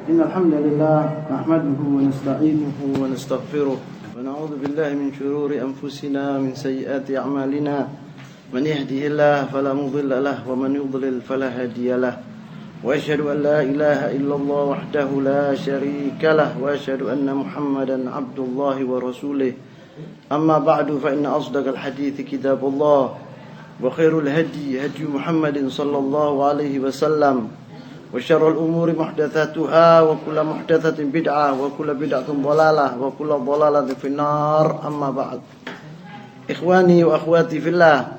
إن الحمد لله نحمده ونستعينه ونستغفره ونعوذ بالله من شرور أنفسنا ومن سيئات أعمالنا من يهده الله فلا مضل له ومن يضلل فلا هادي له وأشهد أن لا إله إلا الله وحده لا شريك له وأشهد أن محمدا عبد الله ورسوله أما بعد فإن أصدق الحديث كتاب الله وخير الهدي هدي محمد صلى الله عليه وسلم وشر الأمور محدثاتها وكل محدثة بدعة وكل بدعة ضلالة وكل ضلالة في النار أما بعد. Ikhwani wa akhwati fillah,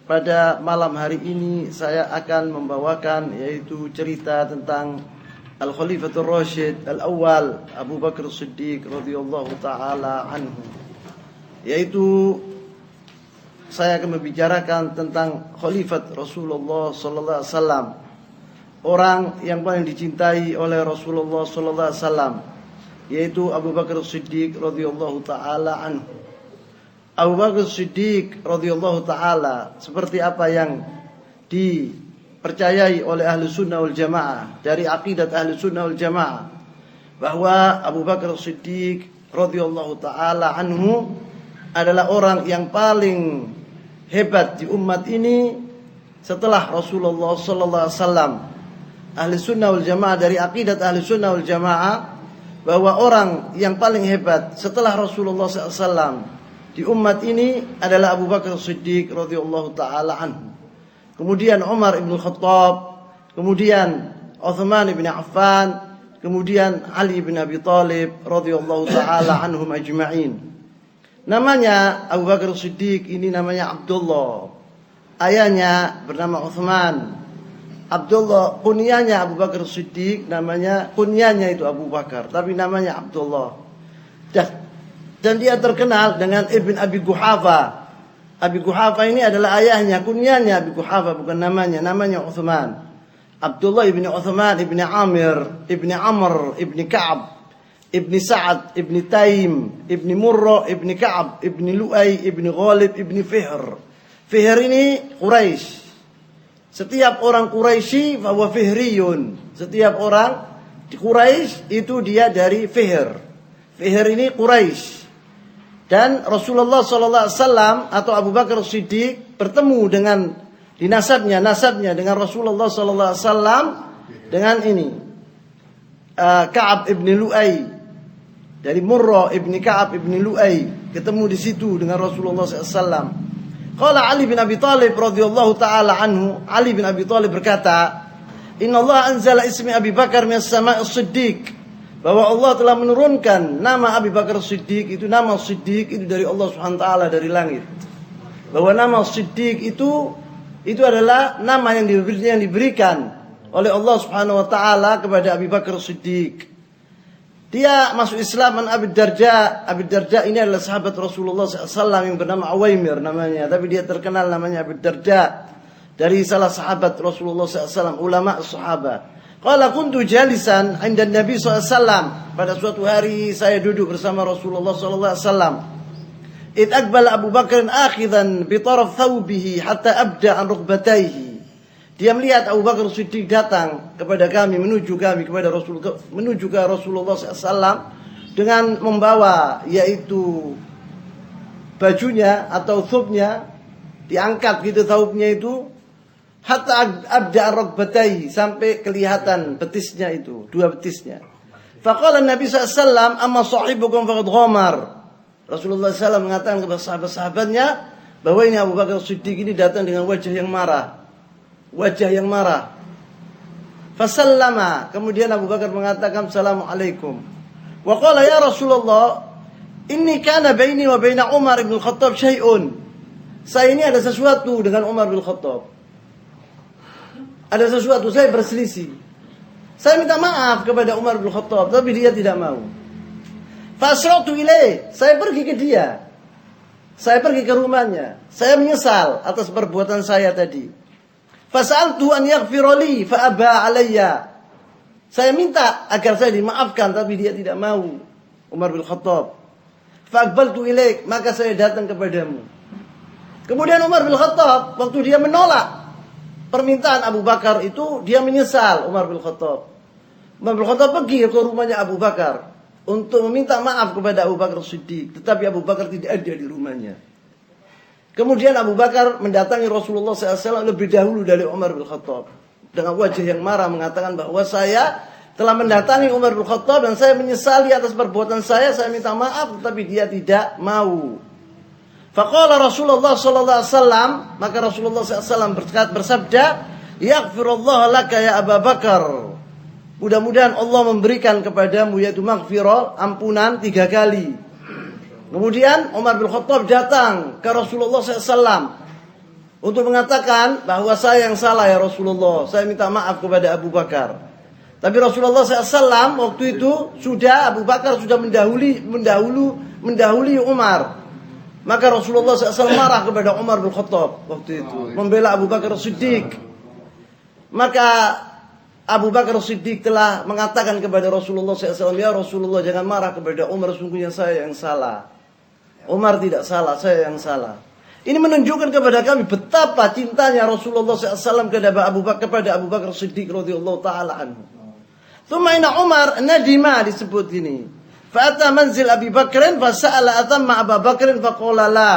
pada malam hari ini saya akan membawakan yaitu cerita tentang Al-Khalifatul Rasyid Al-Awwal Abu Bakar Siddiq radhiyallahu taala anhu. Yaitu saya akan membicarakan tentang Khalifat Rasulullah sallallahu alaihi wasallam, orang yang paling dicintai oleh Rasulullah sallallahu alaihi wasallam, yaitu Abu Bakar Siddiq radhiyallahu taala anhu. Abu Bakar Siddiq radhiyallahu taala seperti apa yang dipercayai oleh ahli sunnah wal jamaah, dari aqidat ahli sunnah wal jamaah, bahwa Abu Bakar Siddiq radhiyallahu taala anhu adalah orang yang paling hebat di umat ini setelah Rasulullah sallallahu alaihi wasallam. Ahli sunnah wal jamaah, dari aqidat ahli sunnah wal jamaah, bahwa orang yang paling hebat setelah Rasulullah sallallahu alaihi wasallam di umat ini adalah Abu Bakar Siddiq radhiyallahu taala anhu. Kemudian Umar ibn Khattab, kemudian Uthman ibn Affan, kemudian Ali bin Abi Thalib radhiyallahu taala anhum ajma'in. Namanya Abu Bakar Siddiq ini namanya Abdullah. Ayahnya bernama Uthman. Abdullah, kunyahnya Abu Bakar Siddiq, namanya kunyahnya itu Abu Bakar, tapi namanya Abdullah. Dan dia terkenal dengan Ibn Abi Quhafa. Abi Quhafa ini adalah ayahnya, kunyahnya Abi Quhafa, bukan namanya Uthman. Abdullah ibni Uthman ibni Amir ibni Amr ibni Ka'ab ibni Sa'ad ibni Taim ibni Murrah ibni Ka'ab ibni Lu'ay ibni Ghalib ibni Fihr. Fihr ini Quraisy. Setiap orang Quraisy bahwa Fihriyun. Setiap orang di Quraisy itu dia dari Fihr. Fihr ini Quraisy. Dan Rasulullah sallallahu alaihi wasallam atau Abu Bakar Siddiq bertemu dengan di nasabnya dengan Rasulullah sallallahu alaihi wasallam dengan ini Ka'ab ibni Lu'ay. Dari Murrah ibni Ka'ab ibni Lu'ay, ketemu di situ dengan Rasulullah SAW. Qala Ali bin Abi Thalib radhiyallahu taala anhu, Ali bin Abi Thalib berkata, "Inna Allah anzala ismi Abi Bakar minas sama'i Siddiq." Bahwa Allah telah menurunkan nama Abi Bakar Siddiq, itu nama Siddiq itu dari Allah Subhanahu wa taala, dari langit. Bahwa nama Siddiq itu adalah nama yang diberikan oleh Allah Subhanahu wa taala kepada Abi Bakar Siddiq. Dia masuk Islam Abi Darda. Abi Darda ini adalah sahabat Rasulullah SAW yang bernama Uwaimir namanya, tapi dia terkenal namanya Abi Darda, dari salah sahabat Rasulullah SAW, ulama sahabat. Qala kuntu jalisan 'inda Nabi SAW. Pada suatu hari saya duduk bersama Rasulullah SAW. Id aqbala Abu Bakar akhidhan bi taraf thawbihi hatta abda an rukbatayhi. Dia melihat Abu Bakar Siddiq datang kepada kami, menuju ke Rasulullah SAW dengan membawa yaitu bajunya atau thawbnya, diangkat gitu thawbnya itu, hatta abda ar-rukbatayhi, sampai kelihatan betisnya itu, dua betisnya. Faqala Nabi SAW, amma sahibukum faqad ghamar. Rasulullah SAW mengatakan kepada sahabat-sahabatnya bahwa ini Abu Bakar Siddiq ini datang dengan wajah yang marah. Fasallama, kemudian Abu Bakar mengatakan Assalamualaikum. Wa qala ya Rasulullah, inni kana baini wa baina Umar bin Khattab syai'un. Saya ini ada sesuatu dengan Umar bin Khattab. Ada sesuatu, saya berselisih. Saya minta maaf kepada Umar bin Khattab, tapi dia tidak mau. Fasratu ilaih, saya pergi ke dia. Saya pergi ke rumahnya. Saya menyesal atas perbuatan saya tadi. Fas'altu an yaghfira li fa aba alayya. Saya minta agar saya dimaafkan, tapi dia tidak mau. Umar bin Khattab. Fa aqbaltu ilaik, maka saya datang kepadamu. Kemudian Umar bin Khattab waktu dia menolak permintaan Abu Bakar itu dia menyesal Umar bin Khattab. Umar bin Khattab pergi ke rumahnya Abu Bakar untuk meminta maaf kepada Abu Bakar Siddiq, tetapi Abu Bakar tidak ada di rumahnya. Kemudian Abu Bakar mendatangi Rasulullah SAW lebih dahulu dari Umar bin Khattab dengan wajah yang marah mengatakan bahwa saya telah mendatangi Umar bin Khattab dan saya menyesali atas perbuatan saya minta maaf, tetapi dia tidak mau. Faqala Rasulullah sallallahu alaihi wasallam, maka Rasulullah SAW bersabda, "Yaghfirullahu laka ya Abu Bakar." Mudah-mudahan Allah memberikan kepadamu yaitu maghfirah, ampunan 3 kali. Kemudian Umar bin Khattab datang ke Rasulullah SAW untuk mengatakan bahwa saya yang salah ya Rasulullah, saya minta maaf kepada Abu Bakar. Tapi Rasulullah SAW waktu itu Abu Bakar sudah mendahului Umar. Maka Rasulullah SAW marah kepada Umar bin Khattab waktu itu, membela Abu Bakar Siddiq. Maka Abu Bakar Siddiq telah mengatakan kepada Rasulullah SAW, "Ya Rasulullah, jangan marah kepada Umar, sungguhnya saya yang salah. Umar tidak salah, saya yang salah." Ini menunjukkan kepada kami betapa cintanya Rasulullah SAW kepada Abu Bakar Siddiq radhiyallahu taala anhu. Tsumma inna Umar nadima disebut ini. Fa'ata manzil Abi Bakrin fasa'ala atamma Abu Bakrin faqala la.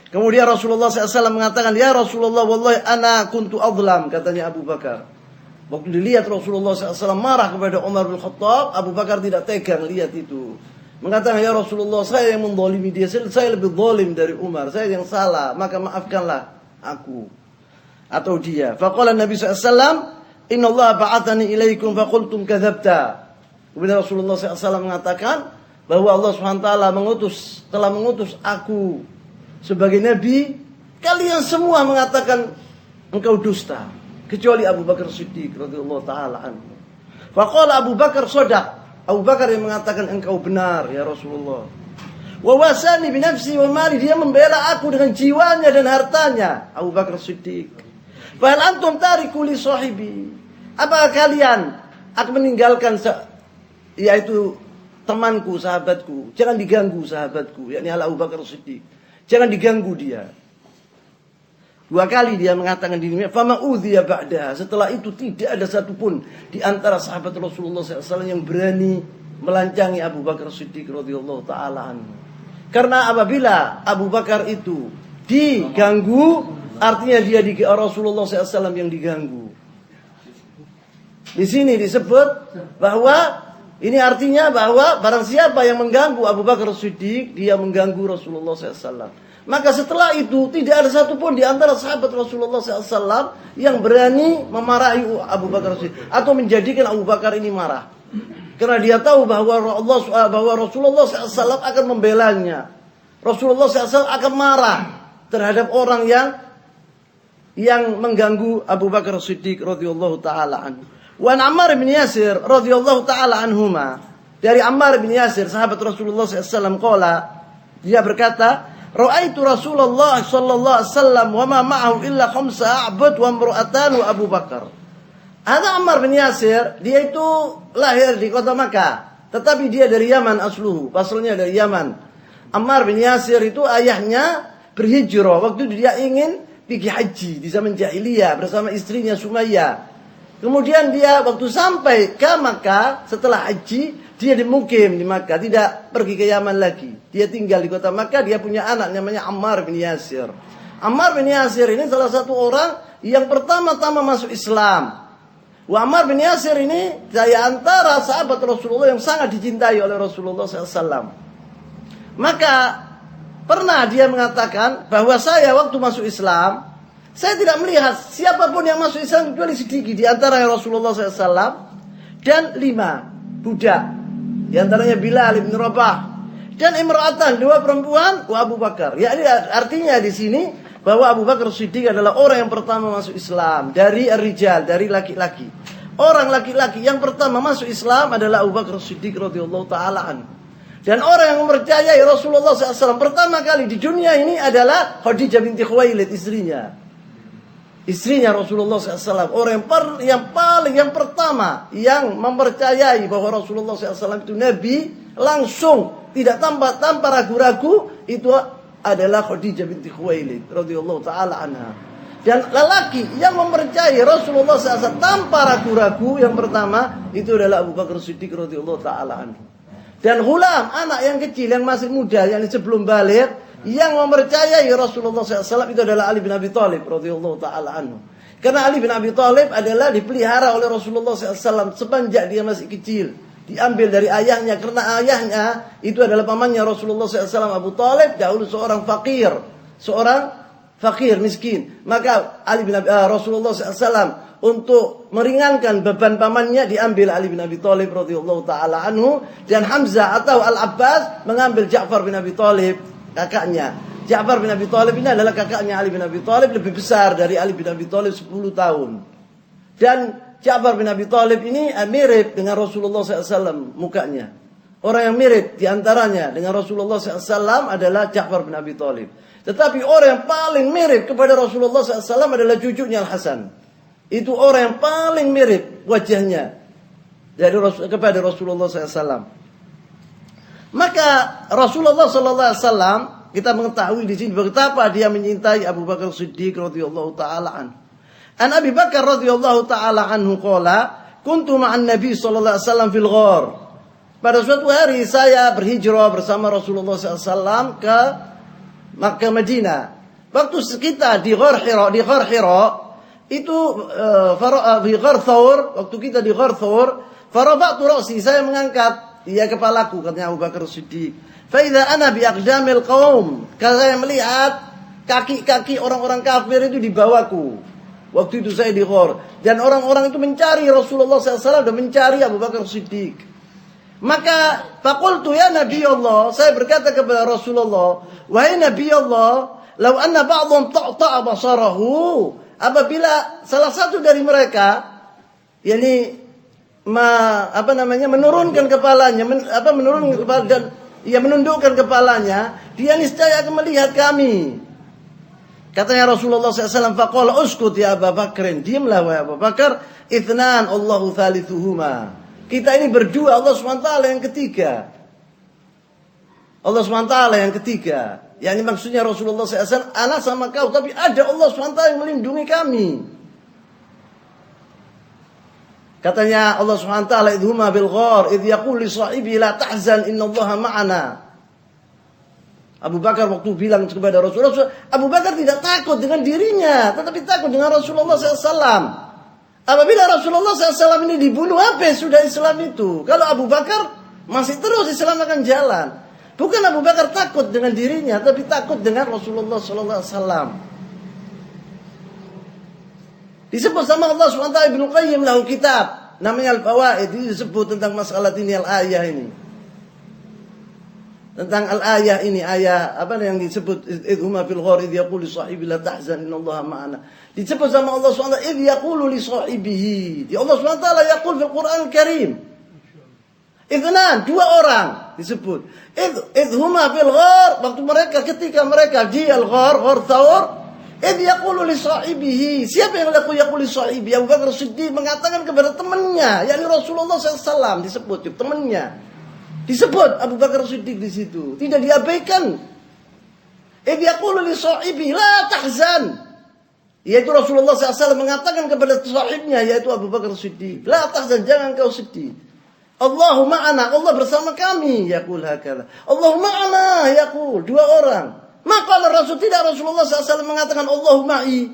Kemudian Rasulullah SAW mengatakan, "Ya Rasulullah, wallahi ana kuntu adlam," katanya Abu Bakar. Waktu dilihat Rasulullah SAW marah kepada Umar bin Khattab, Abu Bakar tidak tega lihat itu. Mengatakan, "Ya Rasulullah, saya yang menzalimi dia, saya lebih zalim dari Umar, saya yang salah, maka maafkanlah aku atau dia." Faqala Nabi SAW, "Inna Allah ba'athani ilaikum faqultum kadzabta." Kemudian Rasulullah SAW mengatakan bahwa Allah SWT telah mengutus aku sebagai nabi. Kalian semua mengatakan engkau dusta, kecuali Abu Bakar Siddiq radhiyallahu taala anhu. Faqala Abu Bakar shadaq. Abu Bakar yang mengatakan engkau benar ya Rasulullah. Wa wasani bi nafsi wa mali, dia membela aku dengan jiwanya dan hartanya. Abu Bakar Siddiq. Fa hal antum tariku li sahibi? Apakah kalian akan meninggalkan yaitu temanku, sahabatku? Jangan diganggu sahabatku, yakni Abu Bakar Siddiq. Jangan diganggu dia. 2 kali dia mengatakan dirinya, "Fama udhiya ba'da." Setelah itu tidak ada satupun di antara sahabat Rasulullah SAW yang berani melancangi Abu Bakar Siddiq radhiyallahu taala anhu. Karena apabila Abu Bakar itu diganggu, artinya dia Rasulullah SAW yang diganggu. Di sini disebut bahwa ini artinya bahwa barang siapa yang mengganggu Abu Bakar Siddiq, dia mengganggu Rasulullah SAW. Maka setelah itu tidak ada satupun di antara sahabat Rasulullah SAW yang berani memarahi Abu Bakar Siddiq atau menjadikan Abu Bakar ini marah. Karena dia tahu bahwa Rasulullah SAW akan membelanya. Rasulullah SAW akan marah terhadap orang yang mengganggu Abu Bakar Siddiq radhiyallahu taala anhu. Wa Ammar bin Yasir radhiyallahu taala anhuma, dari Ammar bin Yasir sahabat Rasulullah SAW dia berkata, "Ra'aitu Rasulullah sallallahu alaihi wasallam wa ma ma'ahu illa 5 a'bad wa imra'atan wa Abu Bakar." Ada Ammar bin Yasir, dia itu lahir di kota Makkah, tetapi dia dari Yaman asluhu, asalnya dari Yaman. Ammar bin Yasir itu ayahnya berhijrah waktu dia ingin pergi haji di zaman jahiliyah bersama istrinya Sumayyah. Kemudian dia waktu sampai ke Makkah setelah haji, dia dimukim di Makkah, tidak pergi ke Yaman lagi. Dia tinggal di kota Makkah, dia punya anak namanya Ammar bin Yasir. Ammar bin Yasir ini salah satu orang yang pertama-tama masuk Islam. Ammar bin Yasir ini dari antara sahabat Rasulullah yang sangat dicintai oleh Rasulullah SAW. Maka pernah dia mengatakan bahwa saya waktu masuk Islam, saya tidak melihat siapapun yang masuk Islam kecuali sedikit di antara Rasulullah SAW dan 5 budak. Di antaranya Bilal bin Rabah dan imra'atan, 2 perempuan, wa Abu Bakar. Ya, ini artinya di sini bahwa Abu Bakar Siddiq adalah orang yang pertama masuk Islam dari ar-rijal, dari laki-laki. Orang laki-laki yang pertama masuk Islam adalah Abu Bakar Siddiq radhiyallahu taala anhu. Dan orang yang mempercayai Rasulullah SAW pertama kali di dunia ini adalah Khadijah binti Khuwailid, istrinya Rasulullah SAW. Orang yang pertama yang mempercayai bahwa Rasulullah SAW itu Nabi langsung, tidak tanpa ragu-ragu, itu adalah Khadijah binti Khuwailid radhiyallahu taala anha. Dan lelaki yang mempercayai Rasulullah SAW tanpa ragu-ragu, yang pertama itu adalah Abu Bakar Siddiq radhiyallahu taala anhu. Dan ghulam, anak yang kecil yang masih muda, yang sebelum baligh, yang mempercayai Rasulullah SAW itu adalah Ali bin Abi Thalib radhiyallahu taala anhu. Karena Ali bin Abi Thalib adalah dipelihara oleh Rasulullah SAW semenjak dia masih kecil. Diambil dari ayahnya, karena ayahnya itu adalah pamannya Rasulullah SAW. Abu Thalib dahulu seorang fakir, miskin. Maka Rasulullah SAW untuk meringankan beban pamannya, diambil Ali bin Abi Thalib radhiyallahu taala anhu, dan Hamzah atau Al-Abbas mengambil Ja'far bin Abi Thalib, kakaknya. Ja'far bin Abi Thalib ini adalah kakaknya Ali bin Abi Thalib, lebih besar dari Ali bin Abi Thalib 10 tahun. Dan Ja'far bin Abi Thalib ini mirip dengan Rasulullah SAW mukanya. Orang yang mirip diantaranya dengan Rasulullah SAW adalah Ja'far bin Abi Thalib. Tetapi orang yang paling mirip kepada Rasulullah SAW adalah cucunya Al-Hasan. Itu orang yang paling mirip wajahnya kepada Rasulullah SAW. Maka Rasulullah SAW, kita mengetahui di sini betapa dia menyintai Abu Bakar Siddiq radhiyallahu taala anhu. An Abi Bakar radhiyallahu taala anhu qala, kuntu ma'an Nabi sallallahu alaihi wasallam fil ghar. Pada suatu hari saya berhijrah bersama Rasulullah SAW ke Makkah Madinah. Waktu kita di Ghar Hira itu di Ghar Thawr, waktu kita di Ghar Thawr, farabatu ra'si, saya mengangkat kepalaku, katanya Abu Bakar Siddiq. Faidha ana bi aqdamil qaum, karena saya melihat kaki-kaki orang-orang kafir itu di bawahku. Waktu itu saya di Ghor, dan orang-orang itu mencari Rasulullah SAW dan mencari Abu Bakar Siddiq. Maka faqultu ya Nabi Allah, saya berkata kepada Rasulullah, wahai Nabi Allah, law anna ba'dhum ta'ta'a basarahu, apabila salah satu dari mereka menurunkan kepalanya, menurunkan kepala dan menundukkan kepalanya, dia niscaya akan melihat kami. Katanya Rasulullah SAW, faqala uskut ya Abu Bakrin, diamlah wahai Abu Bakar, itsnan Allahu thalithuhuma. Kita ini berdua, Allah SWT yang ketiga. Allah SWT yang ketiga. Yani maksudnya Rasulullah SAW, ana sama kau, tapi ada Allah SWT yang melindungi kami. Katanya Allah SWT, idhuma bil ghar, idh yaqul li sahibi la tahzan innallaha ma'ana. Abu Bakar waktu bilang kepada Rasulullah, Abu Bakar tidak takut dengan dirinya, tetapi takut dengan Rasulullah SAW. Apabila Rasulullah SAW ini dibunuh, apa sudah Islam itu? Kalau Abu Bakar masih terus, Islam akan jalan. Bukan Abu Bakar takut dengan dirinya, tapi takut dengan Rasulullah SAW. Disebut sama Allah SWT, Ibnu Qayyim lahu kitab namanya Al-Fawaid, disebut tentang masalah ini, al-ayah ini. Tentang al-ayah ini, ayah apa yang disebut idhuma fil ghar idh yaqulu li sahibi la tahzan innallaha ma'ana. Disebut sama Allah SWT idh yaqulu li sahibihi. Di Allah SWT yaqul fil Quran Al-Karim. Idhnan, dua orang disebut. Idhuma fil ghar, waktu ketika mereka di al-ghar, ghar Thawr, idh yaqulu li sahibihi. Siapa yang yaqulu li sahibi? Abu Bakar Siddiq mengatakan kepada temannya, yakni Rasulullah SAW, disebut temannya. Disebut Abu Bakar Siddiq di situ, tidak diabaikan. Idh yaqulu li sahibi la tahzan. Yaitu Rasulullah SAW mengatakan kepada sahibnya, yaitu Abu Bakar Siddiq, la tahzan, jangan kau sedih. Allahu ma'ana, Allah bersama kami, yaqul hakala. Allahu ma'ana, yaqul, dua orang. Maka Rasul tidak, Rasulullah SAW mengatakan Allahu ma'i,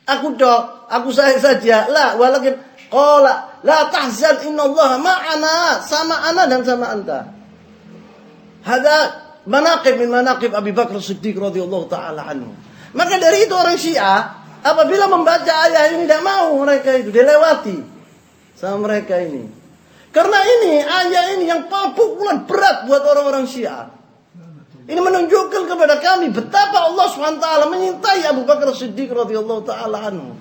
aku saja. La, walakin qala la tahzan innallaha ma'ana, sama ana dan sama anta. Hada manaqib min manaqib Abi Bakar Siddiq radhiyallahu taala anhu. Maka dari itu orang Syiah apabila membaca ayat ini tidak mau mereka itu dilewati sama mereka ini. Karena ini ayat ini yang pukulan berat buat orang-orang Syiah. Ini menunjukkan kepada kami betapa Allah SWT menyintai Abu Bakar Siddiq radhiyallahu taala anhu.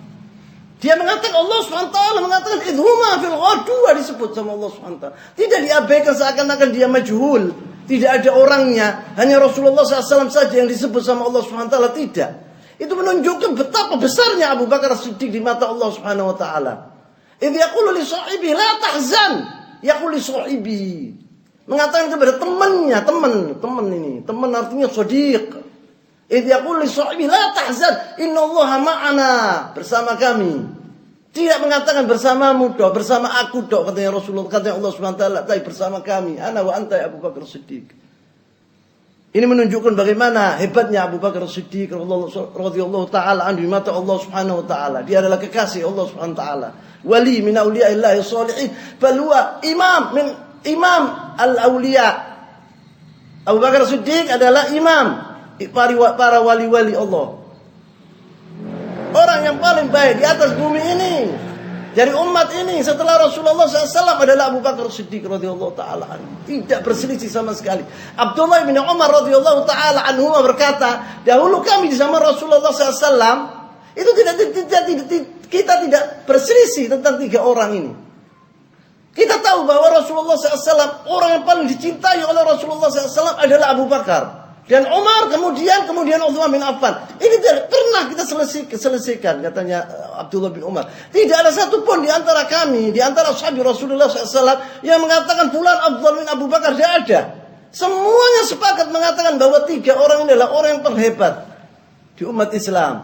Dia mengatakan, Allah SWT mengatakan idhuma fil ghar, dua disebut sama Allah SWT. Tidak diabaikan seakan-akan dia majhul, tidak ada orangnya, hanya Rasulullah SAW saja yang disebut sama Allah SWT. Tidak. Itu menunjukkan betapa besarnya Abu Bakar Siddiq di mata Allah SWT. Idh yaqulu li sahibi la tahzan, yaqulu li sahibi, mengatakan kepada temannya, teman ini, teman artinya shadiq. Idh yaqul li sahibi la tahzan innallaha ma'ana, bersama kami. Tidak mengatakan bersamamu dok, bersama aku dok, katanya Rasulullah, katanya Allah Subhanahu wa taala, tapi bersama kami, ana wa anta ya Abu Bakar Siddiq. Ini menunjukkan bagaimana hebatnya Abu Bakar Siddiq radhiyallahu taala anhu di mata Allah Subhanahu wa taala. Dia adalah kekasih Allah Subhanahu wa taala, wali min auliya'illahi shalihin, bal huwa imam al-auliya. Abu Bakar Siddiq adalah imam para wali-wali Allah. Orang yang paling baik di atas bumi ini, dari umat ini setelah Rasulullah SAW adalah Abu Bakar Siddiq radhiyallahu taala anhu. Tidak berselisih sama sekali. Abdullah bin Umar radhiyallahu taala anhu berkata, dahulu kami di zaman Rasulullah SAW itu kita tidak berselisih tentang tiga orang ini. Kita tahu bahwa Rasulullah SAW, orang yang paling dicintai oleh Rasulullah SAW adalah Abu Bakar. Dan Umar, kemudian Uthman bin Affan. Ini tidak pernah kita selesaikan, katanya Abdullah bin Umar. Tidak ada satupun di antara kami, di antara sahabat Rasulullah SAW yang mengatakan fulan afdal min Abu Bakar. Tidak ada. Semuanya sepakat mengatakan bahwa tiga orang ini adalah orang yang terhebat di umat Islam.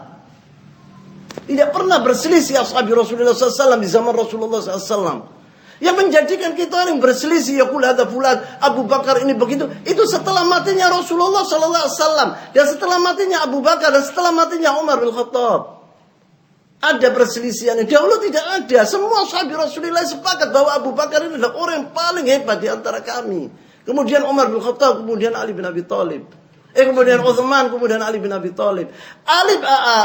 Tidak pernah berselisih sahabat Rasulullah SAW di zaman Rasulullah SAW. Yang menjadikan kita yang berselisih, yaqul hadza fulan Abu Bakar ini begitu, itu setelah matinya Rasulullah sallallahu alaihi wasallam, dan setelah matinya Abu Bakar, dan setelah matinya Umar bin Khattab. Ada perselisihan. Dahulu tidak ada. Semua sahabat Rasulullah sepakat bahwa Abu Bakar ini adalah orang yang paling hebat di antara kami. Kemudian Umar bin Khattab, kemudian Ali bin Abi Thalib. Kemudian Uthman, kemudian Ali bin Abi Thalib.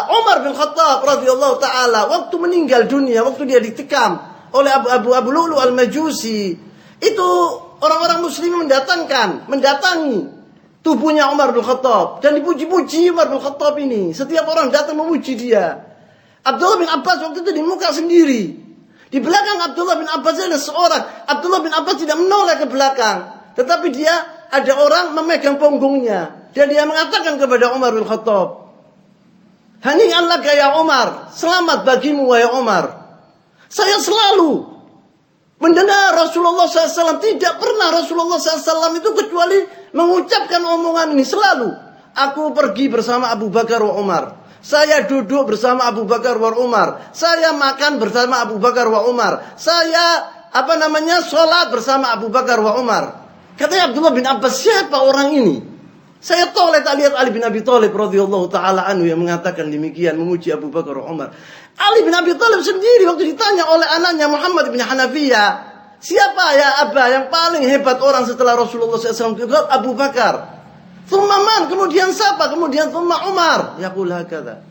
Umar bin Khattab radhiyallahu taala waktu meninggal dunia, waktu dia ditikam oleh Abu Lu'lu al-Majusi, itu orang-orang muslim mendatangi tubuhnya Umar bin Khattab dan dipuji-puji Umar bin Khattab ini. Setiap orang datang memuji dia. Abdullah bin Abbas waktu itu di muka sendiri. Di belakang Abdullah bin Abbas ada seorang. Abdullah bin Abbas tidak menoleh ke belakang, tetapi dia ada orang memegang punggungnya dan dia mengatakan kepada Umar bin Khattab, "Hani'an laka ya Umar, selamat bagimu wahai Umar. Saya selalu mendengar Rasulullah SAW. Tidak pernah Rasulullah SAW itu kecuali mengucapkan omongan ini selalu. Aku pergi bersama Abu Bakar wa Umar. Saya duduk bersama Abu Bakar wa Umar. Saya makan bersama Abu Bakar wa Umar. Saya sholat bersama Abu Bakar wa Umar." Katanya Abdullah bin Abbas, siapa orang ini? Saya tak lihat Ali bin Abi Thalib radhiyallahu taala anhu yang mengatakan demikian, memuji Abu Bakar wa Umar. Ali bin Abi Thalib sendiri waktu ditanya oleh anaknya Muhammad bin Hanafiyah, siapa ya Abah yang paling hebat orang setelah Rasulullah SAW? Abu Bakar. Thumma man, kemudian siapa? Kemudian thumma Umar. Yaqul hakadha.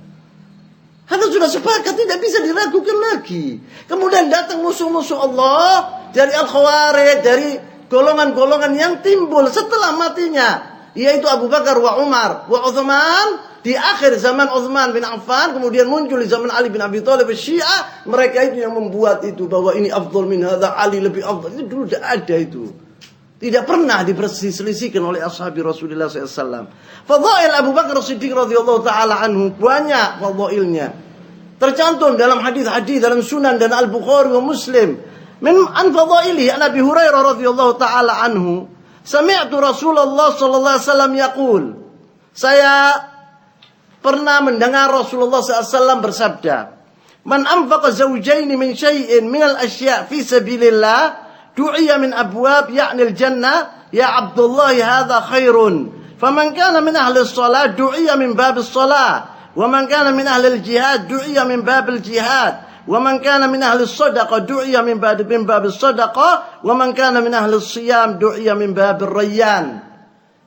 Karena sudah sepakat, tidak bisa diragukan lagi. Kemudian datang musuh-musuh Allah dari Al-Khawarij, dari golongan-golongan yang timbul setelah matinya, yaitu Abu Bakar wa Umar wa Uthman. Di akhir zaman Uthman bin Affan, kemudian muncul di zaman Ali bin Abi Thalib Syiah. Mereka itu yang membuat itu bahwa ini afdal min hadza, Ali lebih afdal. Itu dulu tidak ada itu. Tidak pernah diperselisihkan oleh ashabi Rasulullah SAW. Fadhail Abu Bakar Siddiq radhiyallahu taala anhu banyak fadhailnya. Tercantum dalam hadis-hadis dalam Sunan dan Al-Bukhari wa Muslim. Min an fadhailihi an Abi Hurairah radhiyallahu taala anhu, sami'tu Rasulullah sallallahu alaihi wasallam yaqul. Saya pernah mendengar Rasulullah SAW bersabda, "Man anfaqa zawjaini min syai'in min al-asya' fi sabilillah, du'iya min abwab ya'ni al-jannah, ya Abdullah hadha khairun. Faman kana min ahli as-salat du'iya min bab as-salat, wa man kana min ahli al-jihad du'iya min bab al-jihad, wa man kana min ahli as-sadaqah du'iya min bab as-sadaqah, wa man kana min ahli as-siyam du'iya min bab ar-rayyan."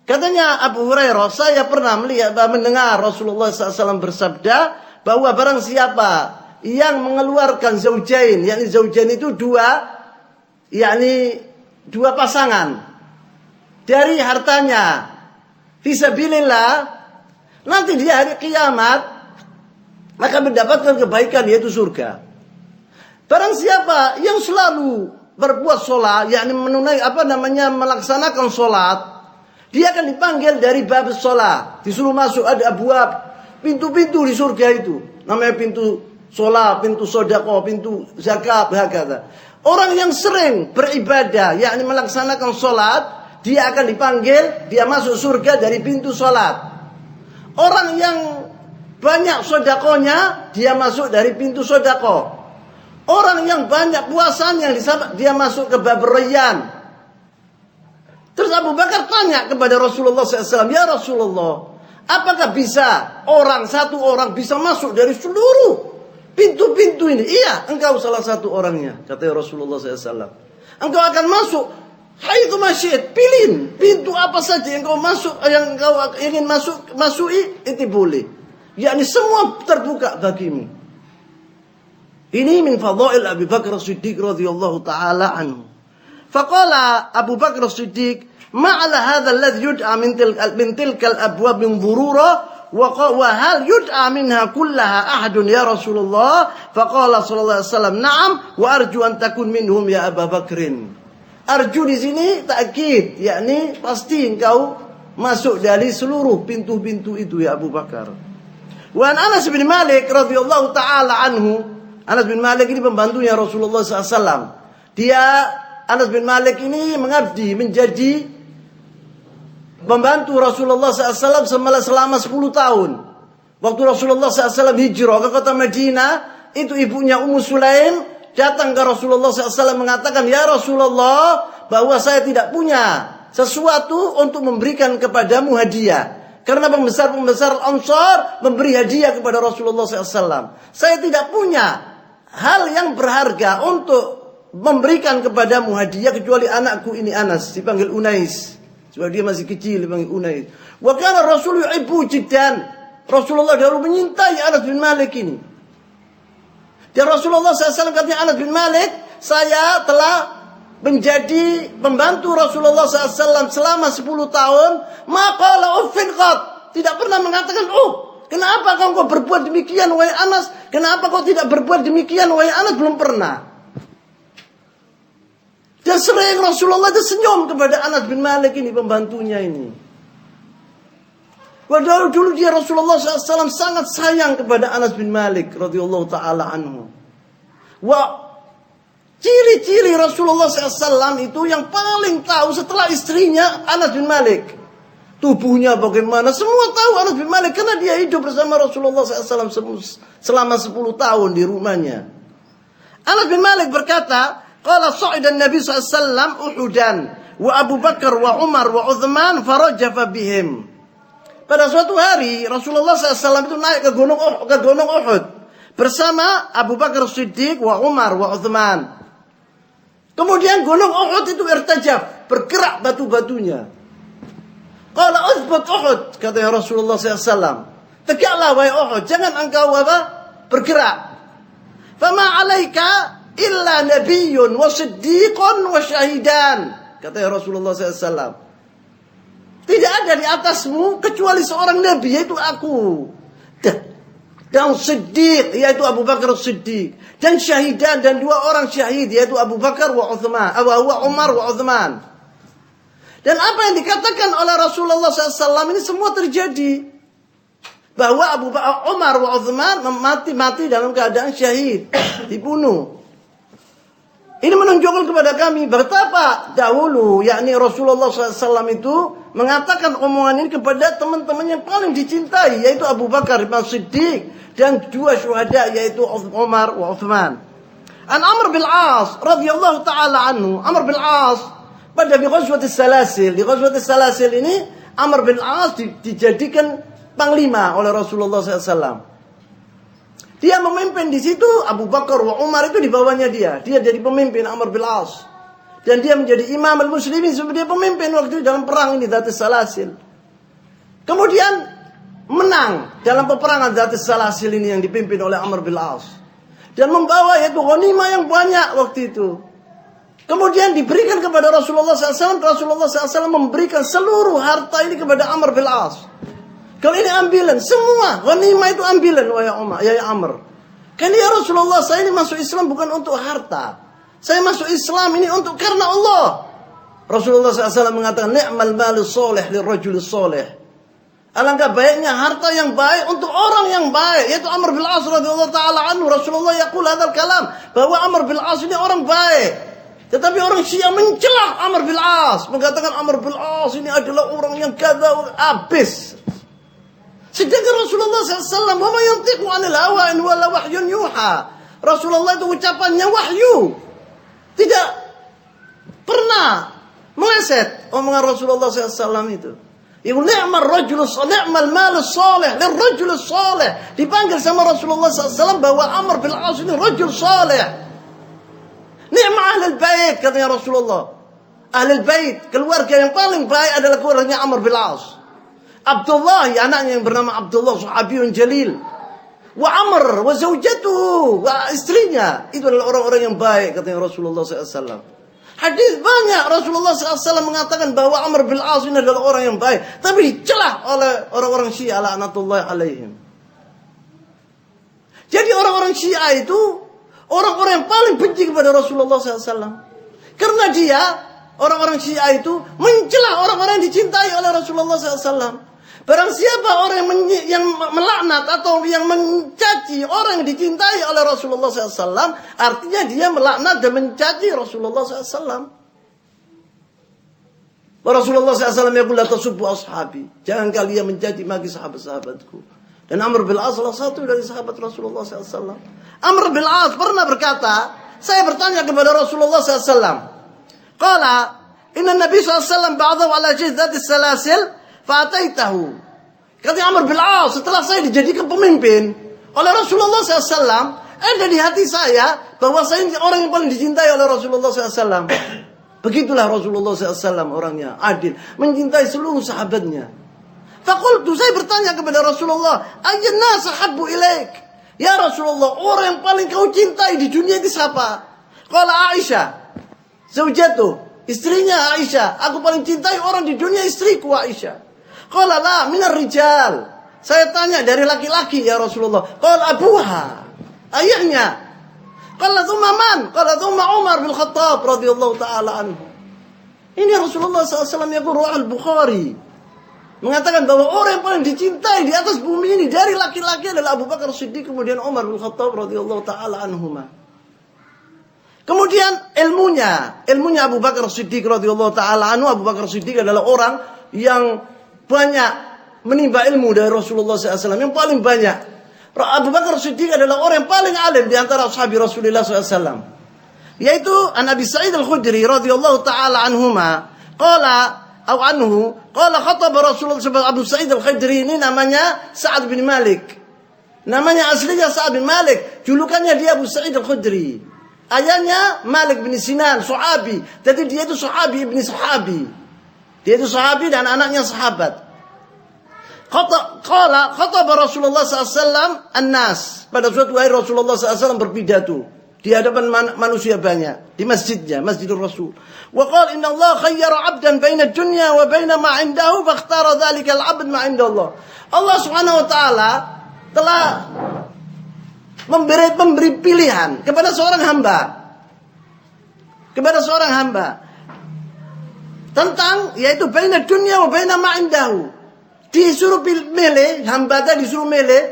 Katanya Abu Hurairah, saya pernah mendengar Rasulullah SAW bersabda bahwa barang siapa yang mengeluarkan zaujain, yakni zaujain itu dua pasangan dari hartanya fisabilillah, nanti di hari kiamat maka mendapatkan kebaikan, yaitu surga. Barang siapa yang selalu berbuat sholat, yakni melaksanakan sholat, dia akan dipanggil dari bab sholat. Disuruh masuk, ada abwab, pintu-pintu di surga itu. Namanya pintu sholat, pintu sedekah, pintu zakat, hakata. Orang yang sering beribadah, yakni melaksanakan sholat, dia akan dipanggil, dia masuk surga dari pintu sholat. Orang yang banyak sodakonya, dia masuk dari pintu sodako. Orang yang banyak puasanya, dia masuk ke bab Rayyan. Terus Abu Bakar tanya kepada Rasulullah SAW, ya Rasulullah, apakah bisa satu orang bisa masuk dari seluruh pintu-pintu ini? Iya, engkau salah satu orangnya, kata Rasulullah SAW. Engkau akan masuk, haitsu masyi'it, pilih pintu apa saja yang kau masuk, yang kau ingin masuki, itu boleh. Yakni semua terbuka bagimu. Ini min fadail Abu Bakar Siddiq radhiyallahu taala anhu. Faqala Abu Bakar Siddiq, ma'ala hadha alladhi yud'a min tilka al-abwab min dhurura wa hal yud'a minha kullaha ahadun ya Rasulullah? Faqala sallallahu alaihi wasallam, na'am wa arju an takun minhum ya Abu Bakrin. Arju di sini takkid, yakni pasti engkau masuk dari seluruh pintu-pintu itu ya Abu Bakar. Wa Anas bin Malik radhiyallahu taala anhu, Anas bin Malik ini pembantunya Rasulullah SAW. Anas bin Malik ini mengabdi menjadi pembantu Rasulullah SAW selama 10 tahun. Waktu Rasulullah SAW hijrah ke kota Madinah, itu ibunya Ummu Sulaim datang ke Rasulullah SAW mengatakan, ya Rasulullah, bahwa saya tidak punya sesuatu untuk memberikan kepadamu hadiah. Karena pembesar-pembesar Ansar memberi hadiah kepada Rasulullah SAW. Saya tidak punya hal yang berharga untuk memberikan kepadamu hadiah kecuali anakku ini Anas, dipanggil Unais. Sebab dia masih kecil dipanggil Unais. Wa kana Rasul yuhibbu jiddan. Rasulullah dahulu menyintai Anas bin Malik ini. Dan Rasulullah SAW katanya, Anas bin Malik, saya telah menjadi pembantu Rasulullah SAW selama 10 tahun. Maqala uffin qat, tidak pernah mengatakan, kenapa kau berbuat demikian wahai Anas? Kenapa kau tidak berbuat demikian wahai Anas? Belum pernah. Dan sering Rasulullah itu senyum kepada Anas bin Malik ini, pembantunya ini. Padahal dulu dia Rasulullah SAW sangat sayang kepada Anas bin Malik radhiyallahu taala anhu. Ciri-ciri Rasulullah SAW itu yang paling tahu setelah istrinya Anas bin Malik. Tubuhnya bagaimana, semua tahu Anas bin Malik. Karena dia hidup bersama Rasulullah SAW selama 10 tahun di rumahnya. Anas bin Malik berkata, qala sa'idan Nabi SAW Uhudan, wa Abu Bakar, wa Umar, wa Uthman, farajafa bihim. Pada suatu hari Rasulullah SAW itu naik ke gunung Uhud bersama Abu Bakar Siddiq, wa Umar, wa Uthman. Kemudian gunung Uhud itu irtajaf, bergerak batu-batunya. Qala uthbut Uhud, kata Rasulullah SAW. Tegaklah wahai Uhud, jangan engkau bergerak. Fama alaika illa nabiyyun wa siddiqun wa syahidan, kata Rasulullah SAW. Tidak ada di atasmu kecuali seorang nabi, yaitu aku. Dan Siddiq, yaitu Abu Bakar Siddiq. Dan syahidan, dan 2 orang syahid, yaitu Abu Bakar wa Umar wa Uthman. Dan apa yang dikatakan oleh Rasulullah SAW ini semua terjadi. Bahwa Abu Bakar, Umar wa Uthman mati dalam keadaan syahid, dibunuh. Ini menunjukkan kepada kami betapa dahulu, yakni Rasulullah SAW itu mengatakan omongan ini kepada teman-teman yang paling dicintai, yaitu Abu Bakar bin Siddiq dan 2 syuhada, yaitu Umar wa Uthman. An Amr bin As radhiyallahu taala anhu, Amr bin As pada di Ghazwat Salasil. Di Ghazwat Salasil ini Amr bin As dijadikan panglima oleh Rasulullah SAW. Dia memimpin di situ, Abu Bakar wa Umar itu di bawahnya dia. Dia jadi pemimpin Amr bin As. Dan dia menjadi imam al-muslimin sebab dia pemimpin waktu itu dalam perang ini Dzatus Salasil. Kemudian menang dalam peperangan Dzatus Salasil ini yang dipimpin oleh Amr bin As. Dan membawa yaitu ghanimah yang banyak waktu itu. Kemudian diberikan kepada Rasulullah SAW. Rasulullah SAW memberikan seluruh harta ini kepada Amr bin As. Kalau ini ambilan, semua ghanimah itu ambilan wahai Umar, ya Amr. Kan ya Rasulullah, saya ini masuk Islam bukan untuk harta. Saya masuk Islam ini untuk karena Allah. Rasulullah SAW mengatakan, ni'mal malu soleh lirrajul soleh. Alangkah baiknya harta yang baik untuk orang yang baik, yaitu Amr bin As radhiyallahu taala anhu. Rasulullah yaqul hadzal kalam, bahwa Amr bin As ini orang baik. Tetapi orang Syiah mencela Amr bin As, mengatakan Amr bin As ini adalah orang yang kadzab, habis. Sedangkan Rasulullah SAW, wa ma yantiqu 'anil hawa in huwa wahyun yuha. Rasulullah itu ucapannya wahyu. Tidak pernah meleset omongan Rasulullah SAW itu. Ibu ni'mal rajul salih, ni'mal mal salih, lirrajul salih. Dipanggil sama Rasulullah SAW bahwa Amr bin As ini rajul salih. Ni'ma ahlul bait, katanya Rasulullah. Ahlul bait, keluarga yang paling baik adalah keluarganya Amr bin As. Abdullah, anaknya yang bernama Abdullah, sahabiyun jalil. Wa Amr, wa zawjatuhu, wa istrinya. Itu adalah orang-orang yang baik, katanya Rasulullah SAW. Hadis banyak Rasulullah SAW mengatakan bahwa Amr bin As ini adalah orang yang baik. Tapi dicelah oleh orang-orang Syiah laknatullah alaihim. Jadi orang-orang Syiah itu orang-orang yang paling benci kepada Rasulullah SAW. Karena dia, orang-orang Syiah itu mencelah orang-orang yang dicintai oleh Rasulullah SAW. Barang siapa orang yang melaknat atau yang mencaci orang yang dicintai oleh Rasulullah SAW, artinya dia melaknat dan mencaci Rasulullah SAW. Rasulullah SAW yaqul la tasubbu ashabi. Jangan kalian mencaci maki sahabat-sahabatku. Dan Amr bin As salah satu dari sahabat Rasulullah SAW. Amr bin As pernah berkata, saya bertanya kepada Rasulullah SAW. Qala, inna Nabi SAW ba'adahu ala jizdati salasil. Fa'ataitahu. Kata Amr bin As, setelah saya dijadikan pemimpin oleh Rasulullah SAW, ada di hati saya bahwa saya orang yang paling dicintai oleh Rasulullah SAW. Begitulah Rasulullah SAW orangnya adil, mencintai seluruh sahabatnya. Faqultu, saya bertanya kepada Rasulullah, ayyun nas habbu ilaik? Ya Rasulullah, orang yang paling kau cintai di dunia itu siapa? Qala Aisyah, zaujatuh, istrinya Aisyah. Aku paling cintai orang di dunia istriku Aisyah. Qala la minar rijal. Saya tanya dari laki-laki ya Rasulullah. Qala abuha, ayahnya. Qala thumma man? Qala thumma Umar bin Khattab radhiyallahu taala anhu. Ini Rasulullah SAW yang Ruah al-Bukhari mengatakan bahwa orang yang paling dicintai di atas bumi ini dari laki-laki adalah Abu Bakar Siddiq, kemudian Umar bin Khattab radhiyallahu taala anhuma. Kemudian ilmunya Abu Bakar Siddiq radhiyallahu taala anhu. Abu Bakar Siddiq adalah orang yang banyak menimba ilmu dari Rasulullah SAW, yang paling banyak. Abu Bakar Siddiq adalah orang yang paling alim di antara ashabi Rasulullah SAW. Yaitu An Abi Sa'id Al-Khudri radhiyallahu taala anhuma qala khataba Rasulullah. Abu Sa'id Al-Khudri ini namanya Sa'ad bin Malik. Namanya aslinya Sa'ad bin Malik, julukannya dia Abu Sa'id Al-Khudri. Ayahnya Malik bin Sinan, sahabi. Jadi dia itu sahabi ibni sahabi. Dia itu sahabi dan anaknya sahabat. Khataba Rasulullah SAW an-nas. Pada suatu hari Rasulullah SAW berpidato di hadapan manusia banyak di masjidnya, Masjidul Rasul. Wa qala inna Allah khayyara 'abdan baina ad-dunya wa baina ma 'indahu fakhtara dzalika al-'abd ma 'inda Allah. Allah Subhanahu wa taala telah memberi pilihan kepada seorang hamba. Tentang yaitu baina dunya wa baina ma 'indahu. Disuruh milih, hamba tadi disuruh milih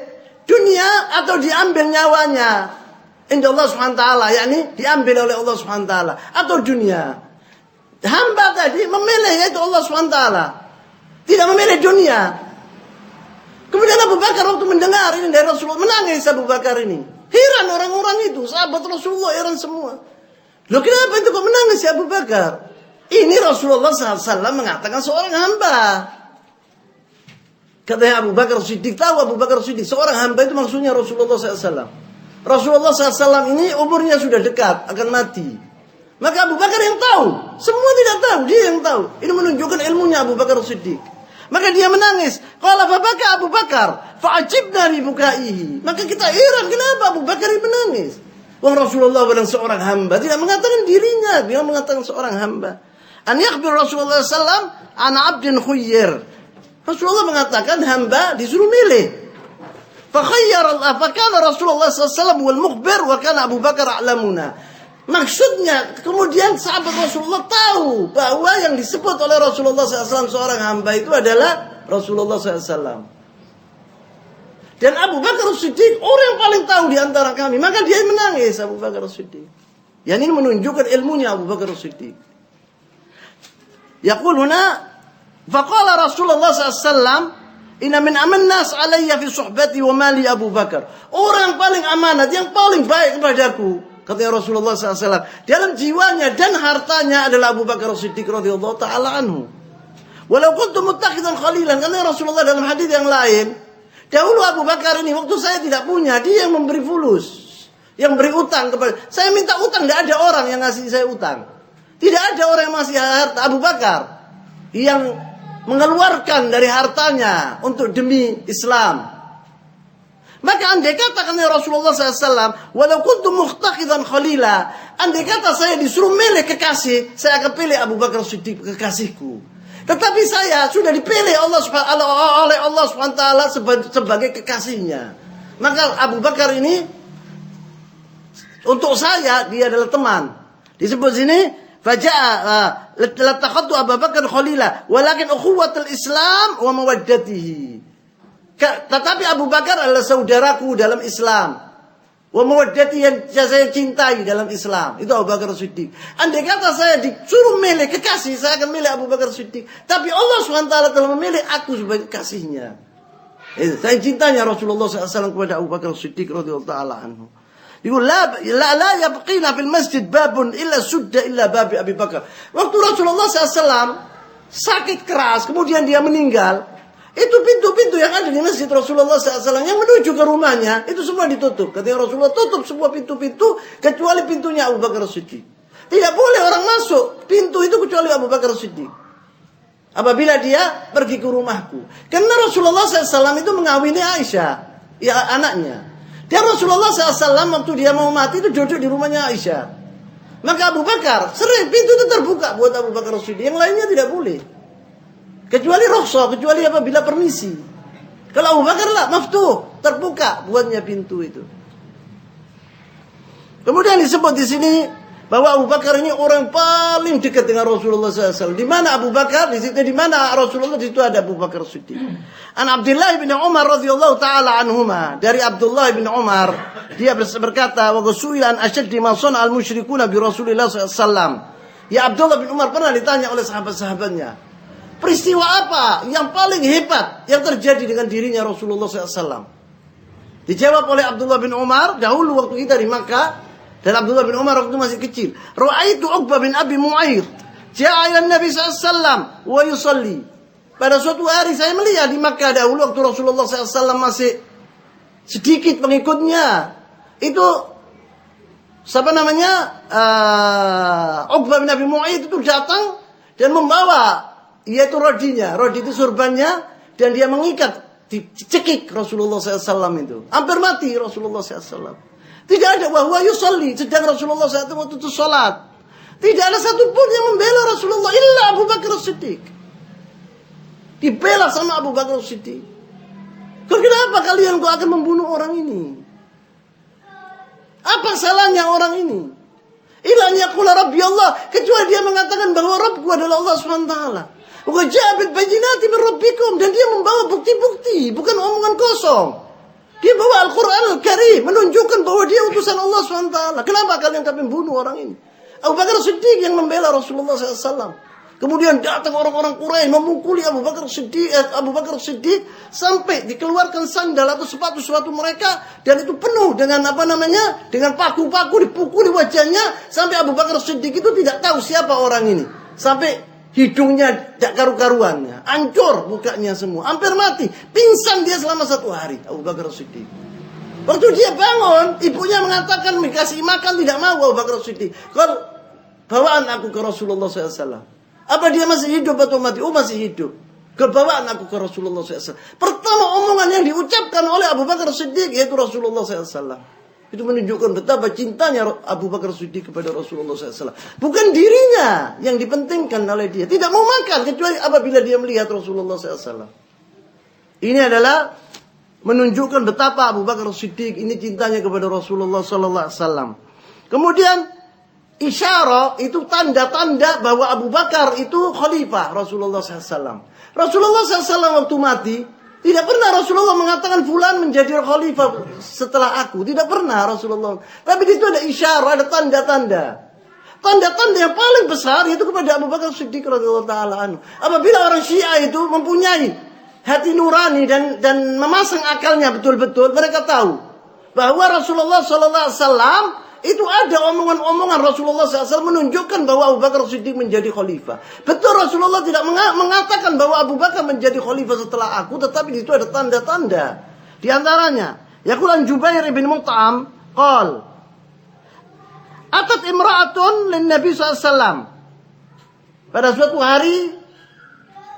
dunia atau diambil nyawanya. Inda Allah Subhanahu wa taala, yakni diambil oleh Allah Subhanahu wa taala atau dunia. Hamba tadi memilih yaitu Allah Subhanahu wa taala. Tidak memilih dunia. Kemudian Abu Bakar waktu mendengar ini dari Rasulullah, menangis Abu Bakar ini. Heran orang-orang itu, sahabat Rasulullah heran semua. Loh kenapa itu kok menangis ya Abu Bakar? Ini Rasulullah SAW mengatakan seorang hamba. Katanya Abu Bakar Siddiq, tahu Abu Bakar Siddiq, seorang hamba itu maksudnya Rasulullah SAW. Rasulullah SAW ini umurnya sudah dekat, akan mati. Maka Abu Bakar yang tahu, semua tidak tahu, dia yang tahu. Ini menunjukkan ilmunya Abu Bakar Siddiq. Maka dia menangis. Qala fa baka Abu Bakar, fa'ajibna li bukaihi. Maka kita heran kenapa Abu Bakar ini menangis. Wah Rasulullah adalah seorang hamba, tidak mengatakan dirinya, dia mengatakan seorang hamba. An yakhbir Rasulullah SAW an 'abdin khuyyir. Rasulullah mengatakan hamba disuruh milih. Fakhayyar Allah, fakana Rasulullah SAW wal mukhbir wa kana Abu Bakar a'lamuna. Maksudnya kemudian sahabat Rasulullah tahu bahwa yang disebut oleh Rasulullah SAW seorang hamba itu adalah Rasulullah SAW. Dan Abu Bakar Siddiq orang yang paling tahu di antara kami, maka dia menangis Abu Bakar Siddiq. Yang ini menunjukkan ilmunya Abu Bakar Siddiq. Yaqul huna faqala Rasulullah SAW Inna min aman nas alayya fi suhbati wa mali Abu Bakar. Orang yang paling amanat, yang paling baik kepadaku, kata Rasulullah SAW, dalam jiwanya dan hartanya adalah Abu Bakar Siddiq radhiyallahu taala anhu. Walau kuntu muttakhidan khalilan, kata Rasulullah dalam hadis yang lain, dahulu Abu Bakar ini waktu saya tidak punya, dia yang memberi fulus, yang beri utang kepada saya. Minta utang, tidak ada orang yang ngasih saya utang. Tidak ada orang yang ngasih harta. Abu Bakar yang mengeluarkan dari hartanya untuk demi Islam. Maka andai kata Rasulullah SAW, walau kuntu mukhtakhidan khalila, andai kata saya disuruh milih kekasih, saya akan pilih Abu Bakar Siddiq, kekasihku. Tetapi saya sudah dipilih oleh Allah SWT sebagai kekasihnya. Maka Abu Bakar ini untuk saya dia adalah teman. Disebut sini faja'a latakhadtu Abu Bakar khalila walakin ukhuwatul Islam wa mawaddatihi. Tetapi Abu Bakar adalah saudaraku dalam Islam. Wa mawaddati, yang saya cintai dalam Islam. Itu Abu Bakar Siddiq. Andai kata saya disuruh milih kekasih, saya akan milih Abu Bakar Siddiq. Tapi Allah SWT telah memilih aku sebagai kasihnya. Saya cintanya Rasulullah SAW kepada Abu Bakar Siddiq radhiyallahu taala anhu. Yaqul la yabqina fil masjid babun illa sudda illa babi Abi Bakar. Waktu Rasulullah SAW sakit keras, kemudian dia meninggal, itu pintu-pintu yang ada di masjid Rasulullah SAW yang menuju ke rumahnya, itu semua ditutup. Katanya Rasulullah tutup semua pintu-pintu kecuali pintunya Abu Bakar Siddiq. Tidak boleh orang masuk pintu itu kecuali Abu Bakar Siddiq. Apabila dia pergi ke rumahku. Karena Rasulullah SAW itu mengawini Aisyah, ya anaknya. Dan Rasulullah SAW waktu dia mau mati itu duduk di rumahnya Aisyah. Maka Abu Bakar sering pintu itu terbuka buat Abu Bakar Siddiq. Yang lainnya tidak boleh. Kecuali rukhsah, kecuali apabila permisi. Kalau Abu Bakar lah maftuh, terbuka buatnya pintu itu. Kemudian disebut di sini bahwa Abu Bakar ini orang paling dekat dengan Rasulullah SAW. Di mana Abu Bakar? Di situ di mana Rasulullah? Di situ ada Abu Bakar Siddiq. An Abdullah bin Umar radhiyallahu taala anhuma, dari Abdullah bin Umar, dia berkata, wa su'ilan ashaddi ma sana'a al-musyrikuuna bi Rasulillah SAW. Ya, Abdullah bin Umar pernah ditanya oleh sahabat-sahabatnya, peristiwa apa yang paling hebat yang terjadi dengan dirinya Rasulullah SAW? Dijawab oleh Abdullah bin Umar, dahulu waktu kita di Makkah, dan Abdullah bin Umar waktu masih kecil, ra'aitu Uqbah bin Abi Mu'ayth ja'a ila Nabi SAW wa yusalli. Pada suatu hari saya melihat di Makkah dahulu waktu Rasulullah SAW masih sedikit pengikutnya. Itu siapa namanya? Uqbah bin Abi Mu'ayth itu datang dan membawa, yaitu rodinya. Rodi itu surbannya, dan dia mengikat, dicekik Rasulullah SAW itu. Hampir mati Rasulullah SAW. Tidak ada wahwa yusalli, sedang Rasulullah SAW waktu itu sholat. Tidak ada satupun yang membela Rasulullah illa Abu Bakar Siddiq. Dibela sama Abu Bakar Siddiq. Kenapa kalian kok akan membunuh orang ini? Apa salahnya orang ini? Ila an yaqula rabbi Allah, kecuali dia mengatakan bahwa Rabbku adalah Allah SWT. Wa ja'a bil bayyinati min rabbikum, dan dia membawa bukti-bukti, bukan omongan kosong. Dia bawa Al-Quran Al-Karim, menunjukkan bahwa dia utusan Allah SWT. Kenapa kalian akan membunuh orang ini? Abu Bakar Siddiq yang membela Rasulullah SAW. Kemudian datang orang-orang Quraisy memukuli Abu Bakar Siddiq sampai dikeluarkan sandal atau sepatu-sepatu mereka, dan itu penuh dengan dengan paku-paku, dipukuli wajahnya sampai Abu Bakar Siddiq itu tidak tahu siapa orang ini. Sampai hidungnya tidak karu-karuannya, hancur mukanya semua, hampir mati, pingsan dia selama 1 hari Abu Bakar Siddiq. Waktu dia bangun, ibunya mengatakan dikasih makan, tidak mau Abu Bakar Siddiq. Kalau bawaan aku ke Rasulullah SAW. Apa dia masih hidup atau mati? Oh, masih hidup. Kebawaan aku ke Rasulullah SAW. Pertama omongan yang diucapkan oleh Abu Bakar Siddiq yaitu Rasulullah SAW. Itu menunjukkan betapa cintanya Abu Bakar Siddiq kepada Rasulullah SAW. Bukan dirinya yang dipentingkan oleh dia. Tidak mau makan kecuali apabila dia melihat Rasulullah SAW. Ini adalah menunjukkan betapa Abu Bakar Siddiq ini cintanya kepada Rasulullah SAW. Kemudian isyarah itu tanda-tanda bahwa Abu Bakar itu khalifah Rasulullah SAW. Rasulullah SAW waktu mati, tidak pernah Rasulullah mengatakan fulan menjadi khalifah setelah aku. Tidak pernah Rasulullah. Tapi itu ada isyarah, ada tanda-tanda. Tanda-tanda yang paling besar itu kepada Abu Bakar Siddiq radhiyallahu taala anhu. Apabila orang Syiah itu mempunyai hati nurani dan memasang akalnya betul-betul, mereka tahu bahwa Rasulullah sallallahu alaihi wasallam itu ada omongan-omongan Rasulullah SAW menunjukkan bahwa Abu Bakar Siddiq menjadi khalifah. Betul, Rasulullah tidak mengatakan bahwa Abu Bakar menjadi khalifah setelah aku, tetapi itu ada tanda-tanda. Di antaranya, yaqulan Jubair bin Mut'am qal atat imra'atun lin Nabi SAW. Pada suatu hari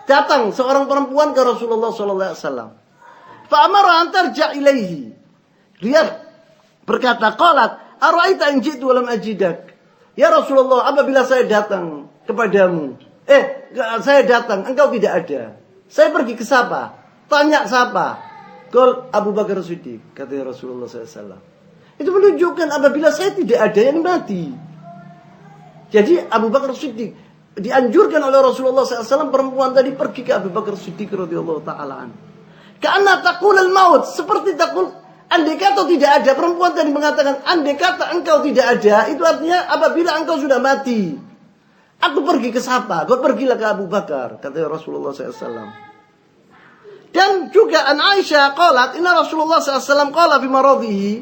datang seorang perempuan ke Rasulullah SAW. Fa amara an tarja' ilaihi. Dia berkata, qalat ara'aita in ji'tu wa lam ajidak. Ya Rasulullah, apabila saya datang kepadamu, saya datang, engkau tidak ada. Saya pergi ke siapa? Tanya siapa? Qul Abu Bakar Siddiq, kata Rasulullah SAW. Itu menunjukkan apabila saya tidak ada yang mati. Jadi Abu Bakar Siddiq dianjurkan oleh Rasulullah SAW, perempuan tadi pergi ke Abu Bakar Siddiq radhiyallahu taala anhu. Karena taqul al-maut, seperti taqul, andai kata tidak ada, perempuan tadi mengatakan, andai kata engkau tidak ada, itu artinya apabila engkau sudah mati, aku pergi ke siapa? Kau pergilah ke Abu Bakar, kata Rasulullah SAW. Dan juga an Aisyah qalat, inna Rasulullah SAW qala fi maradhihi,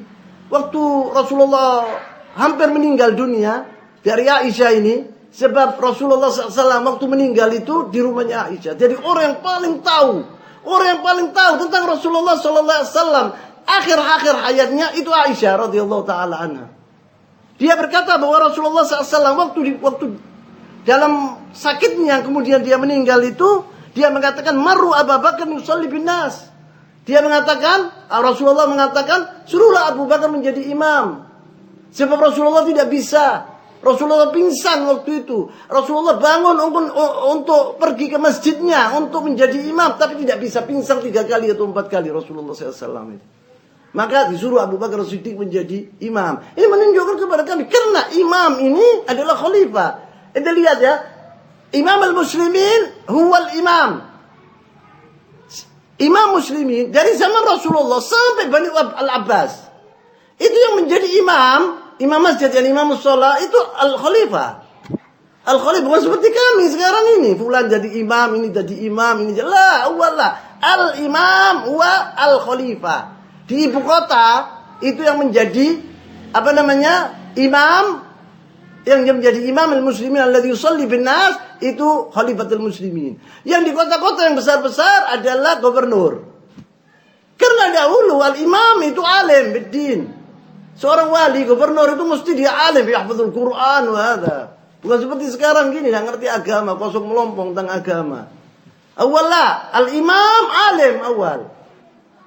waktu Rasulullah hampir meninggal dunia, dari Aisyah ini, sebab Rasulullah SAW waktu meninggal itu di rumahnya Aisyah. Jadi orang yang paling tahu tentang Rasulullah SAW akhir-akhir hayatnya itu Aisyah radhiyallahu taala anha. Dia berkata bahwa Rasulullah SAW waktu dalam sakitnya kemudian dia meninggal itu, dia mengatakan maru Abu Bakar yusalli bin nas. Dia mengatakan, Rasulullah mengatakan, suruhlah Abu Bakar menjadi imam. Sebab Rasulullah tidak bisa. Rasulullah pingsan waktu itu. Rasulullah bangun untuk pergi ke masjidnya untuk menjadi imam, tapi tidak bisa, pingsan 3 kali atau 4 kali Rasulullah SAW itu. Maka disuruh Abu Bakar Siddiq menjadi imam. Ini menunjukkan kepada kami, karena imam ini adalah khalifah. Anda lihat ya, Imam al-Muslimin huwal imam. Imam Muslimin dari zaman Rasulullah sampai Bani al-Abbas, itu yang menjadi imam masjid, yang imam sholat itu al-khalifah. Al-khalifah bukan seperti kami sekarang ini, fulan jadi imam, ini jadi imam, ini jelas. Al-imam wa al-khalifah. Di ibu kota itu yang menjadi imam, yang menjadi imam al-muslimin alladhi yusalli bin nas, itu khalifatul muslimin. Yang di kota-kota yang besar-besar adalah gubernur. Karena dahulu al-imam itu alim bid-din. Seorang wali, gubernur itu mesti dia alim, yahfazul Quran wa hadza. Bukan seperti sekarang gini, enggak ngerti agama, kosong melompong tentang agama. Awallah, al-imam alim awal.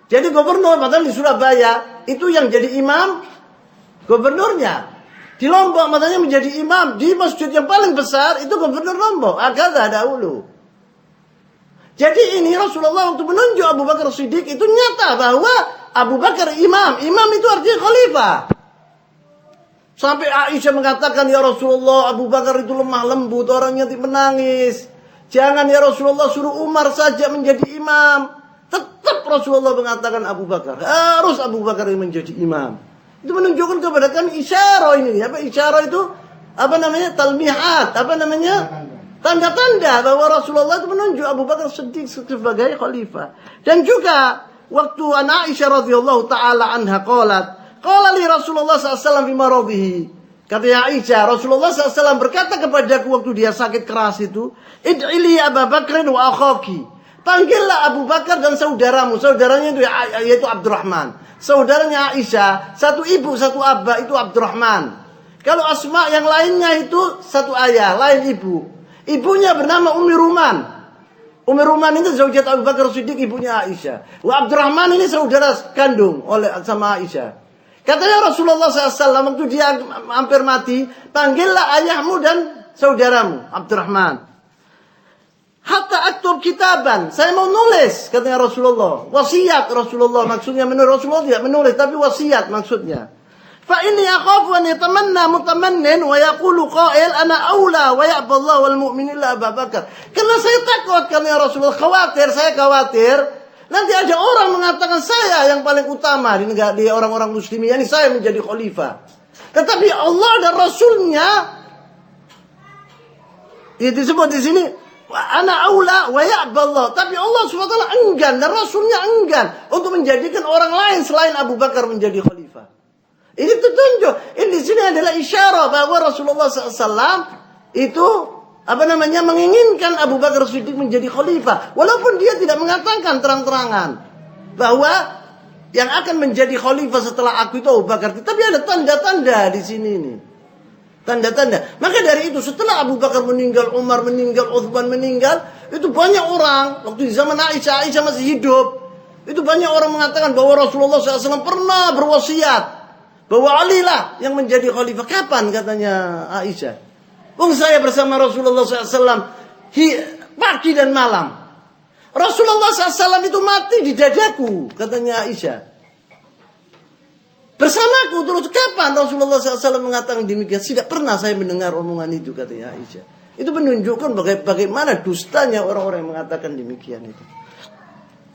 Jadi gubernur, padahal di Surabaya, itu yang jadi imam, gubernurnya. Di Lombok, makanya menjadi imam. Di masjid yang paling besar, itu gubernur Lombok. Agak dahulu. Jadi ini Rasulullah waktu menunjuk Abu Bakar Siddiq, itu nyata bahwa Abu Bakar imam. Imam itu artinya khalifah. Sampai Aisyah mengatakan, ya Rasulullah, Abu Bakar itu lemah lembut, orangnya menangis. Jangan ya Rasulullah, suruh Umar saja menjadi imam. Tetap Rasulullah mengatakan Abu Bakar. Harus Abu Bakar yang menjadi imam. Itu menunjukkan kepada kami isyarah ini. Apa isyarah itu? Talmihat. Tanda-tanda bahwa Rasulullah itu menunjuk Abu Bakar Siddiq sebagai khalifah. Dan juga waktu Aisyah radhiyallahu taala anha qala li Rasulullah SAW fi maradhihi. Kata Aisyah, Rasulullah SAW berkata kepadaku waktu dia sakit keras itu, id'ili Abu Bakr wa akhaki. Panggillah Abu Bakar dan saudaramu. Saudaranya itu yaitu Abdurrahman. Saudaranya Aisyah, satu ibu, satu abah, itu Abdurrahman. Kalau Asma yang lainnya itu satu ayah, lain ibu. Ibunya bernama Ummi Ruman. Ummi Ruman itu zaujat Abu Bakar Siddiq, ibunya Aisyah. Wa Abdurrahman ini saudara kandung sama Aisyah. Katanya Rasulullah SAW waktu dia hampir mati, panggillah ayahmu dan saudaramu, Abdurrahman. Hatta aktub kitaban, saya mau nulis, katanya Rasulullah. Wasiat Rasulullah, maksudnya Rasulullah tidak menulis, tapi wasiat maksudnya. Fa inni akhafu an yatamanna mutamannin wa yaqulu qail ana aula wa ya'ba Allah wal mu'minin la Abu Bakar. Karena saya takut, karena Rasulullah saya khawatir nanti ada orang mengatakan saya yang paling utama di orang-orang muslimin, yakni saya menjadi khalifah. Tetapi Allah dan Rasulnya itu disebut di sini Ana aula wa ya'ballah. Tapi Allah SWT enggan dan Rasulnya enggan untuk menjadikan orang lain selain Abu Bakar menjadi khalifah. Ini tertunjuk. Ini di sini adalah isyarat bahwa Rasulullah SAW itu menginginkan Abu Bakar Siddiq menjadi khalifah. Walaupun dia tidak mengatakan terang-terangan bahwa yang akan menjadi khalifah setelah aku itu Abu Bakar. Tapi ada tanda-tanda di sini ini. Tanda-tanda. Maka dari itu setelah Abu Bakar meninggal, Umar meninggal, Uthman meninggal, itu banyak orang waktu di zaman Aisyah masih hidup, itu banyak orang mengatakan bahwa Rasulullah SAW pernah berwasiat bahwa Ali lah yang menjadi khalifah. Kapan katanya Aisyah? Saya bersama Rasulullah SAW pagi dan malam. Rasulullah SAW itu mati di dadaku, katanya Aisyah. Bersamaku terus. Kapan Rasulullah SAW mengatakan demikian? Tidak pernah saya mendengar omongan itu, katanya Aisyah. Itu menunjukkan bagaimana dustanya orang-orang yang mengatakan demikian itu.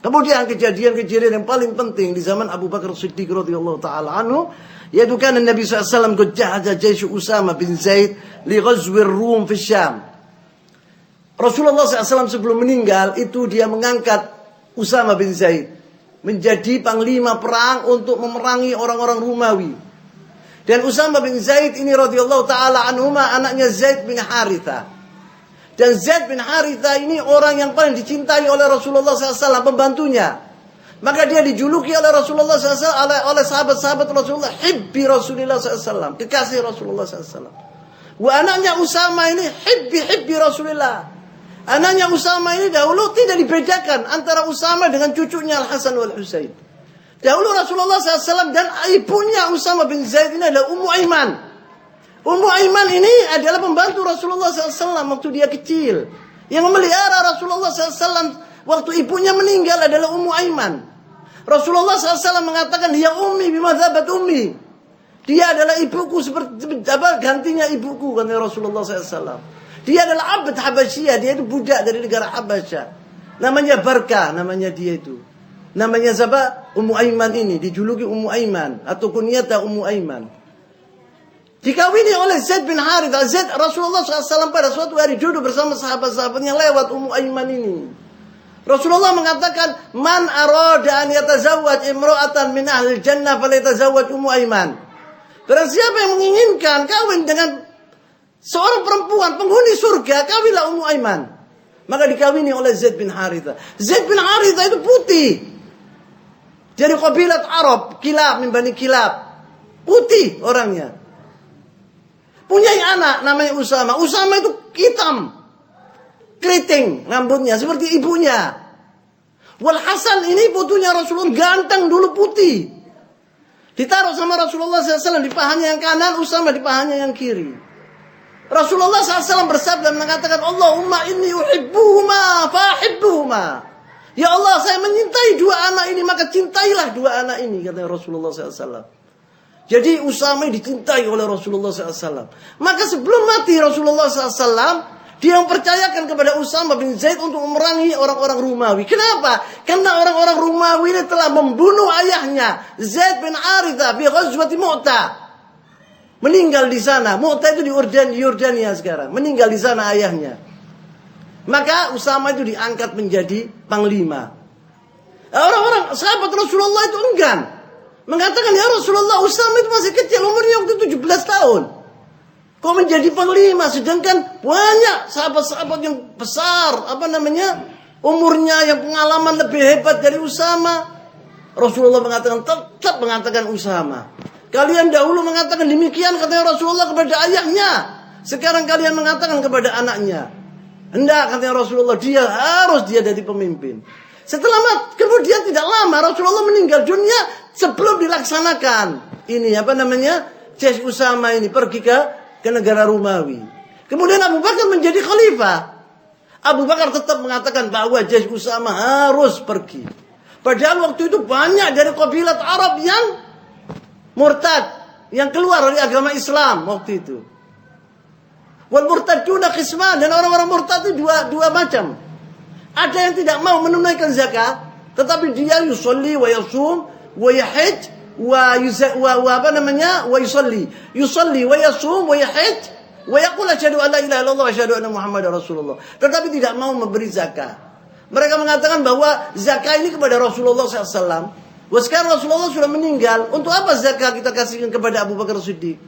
Kemudian kejadian-kejadian yang paling penting di zaman Abu Bakar Siddiq radhiyallahu taala anhu, yaitu kan Nabi SAW qad jahaza jaysh Usama bin Zaid li ghazwi Rum fi Syam. Rasulullah SAW sebelum meninggal itu dia mengangkat Usama bin Zaid menjadi panglima perang untuk memerangi orang-orang Romawi. Dan Usama bin Zaid ini radhiyallahu taala anhuma anaknya Zaid bin Haritha. Dan Zaid bin Haritha ini orang yang paling dicintai oleh Rasulullah SAW, pembantunya. Maka dia dijuluki oleh Rasulullah SAW, oleh sahabat-sahabat Rasulullah, hibbi Rasulullah SAW, kekasih Rasulullah SAW. Anaknya Usama ini hibbi Rasulullah. Anaknya Usama ini dahulu tidak dibedakan antara Usama dengan cucunya Al-Hasan wal Husain. Dahulu Rasulullah SAW dan ibunya Usama bin Zaid ini adalah Ummu Aiman. Ummu Aiman ini adalah pembantu Rasulullah SAW waktu dia kecil. Yang memelihara Rasulullah SAW waktu ibunya meninggal adalah Ummu Aiman. Rasulullah SAW mengatakan, ya ummi bimadzabat ummi. Dia adalah ibuku seperti gantinya ibuku, kata Rasulullah SAW. Dia adalah abd Habasyah, dia itu budak dari negara Habasyah. Namanya Barkah, namanya dia itu. Namanya siapa? Ummu Aiman ini, dijuluki Ummu Aiman atau kunyata Ummu Aiman. Dikawini oleh Zaid bin Harithah. Zaid, Rasulullah SAW pada suatu hari duduk bersama sahabat-sahabatnya lewat Ummu Aiman ini. Rasulullah mengatakan, man arada an yatazawwaj imra'atan min ahli jannah falyatazawwaj Ummu Aiman. Barang siapa yang menginginkan kawin dengan seorang perempuan penghuni surga, kawinlah Ummu Aiman. Maka dikawini oleh Zaid bin Harithah. Zaid bin Harithah itu putih. Dari kabilat Arab, Kilab, min Bani Kilab. Putih orangnya. Punya anak namanya Usama. Usama itu hitam. Keriting rambutnya seperti ibunya. Wal Hasan ini putunya Rasulullah, ganteng dulu, putih. Ditaruh sama Rasulullah SAW di pahanya yang kanan, Usama di pahanya yang kiri. Rasulullah SAW bersabda mengatakan, Allahumma inni uhibbuhuma fahibbuhuma. Ya Allah, saya menyintai dua anak ini, maka cintailah dua anak ini, kata Rasulullah SAW. Jadi Usama dicintai oleh Rasulullah SAW. Maka sebelum mati Rasulullah SAW, dia mempercayakan kepada Usama bin Zaid untuk memerangi orang-orang Romawi. Kenapa? Karena orang-orang Romawi ini telah membunuh ayahnya, Zaid bin Harithah, di Ghazwati Mu'tah. Meninggal di sana. Mu'tah itu di Yordania sekarang. Meninggal di sana ayahnya. Maka Usama itu diangkat menjadi panglima. Orang-orang sahabat Rasulullah itu enggan. Mengatakan, ya Rasulullah, Usama itu masih kecil, umurnya waktu 17 tahun. Kok menjadi panglima? Sedangkan banyak sahabat-sahabat yang besar, umurnya, yang pengalaman lebih hebat dari Usama. Rasulullah mengatakan, tetap mengatakan Usama. Kalian dahulu mengatakan demikian, katanya Rasulullah kepada ayahnya. Sekarang kalian mengatakan kepada anaknya. Hendak, katanya Rasulullah, dia jadi pemimpin. Kemudian tidak lama Rasulullah meninggal dunia sebelum dilaksanakan ini Jaysh Usama ini pergi ke negara Romawi. Kemudian Abu Bakar menjadi khalifah. Abu Bakar tetap mengatakan bahwa Jaysh Usama harus pergi. Padahal waktu itu banyak dari kabilat Arab yang murtad, yang keluar dari agama Islam waktu itu. Wal murtaduna qisman, dan orang-orang murtad itu dua macam. Ada yang tidak mau menunaikan zakat, tetapi dia yusolli wa yasum wa yahij wa yusolli. Yusolli wa yasum wa yahij, Wa yaqul asyhadu an la ilaha illallah wa asyhadu anna Muhammadar Rasulullah. Tetapi tidak mau memberi zakat. Mereka mengatakan bahwa zakat ini kepada Rasulullah SAW. Wah, sekarang Rasulullah sudah meninggal. Untuk apa zakat kita kasihkan kepada Abu Bakar Siddiq?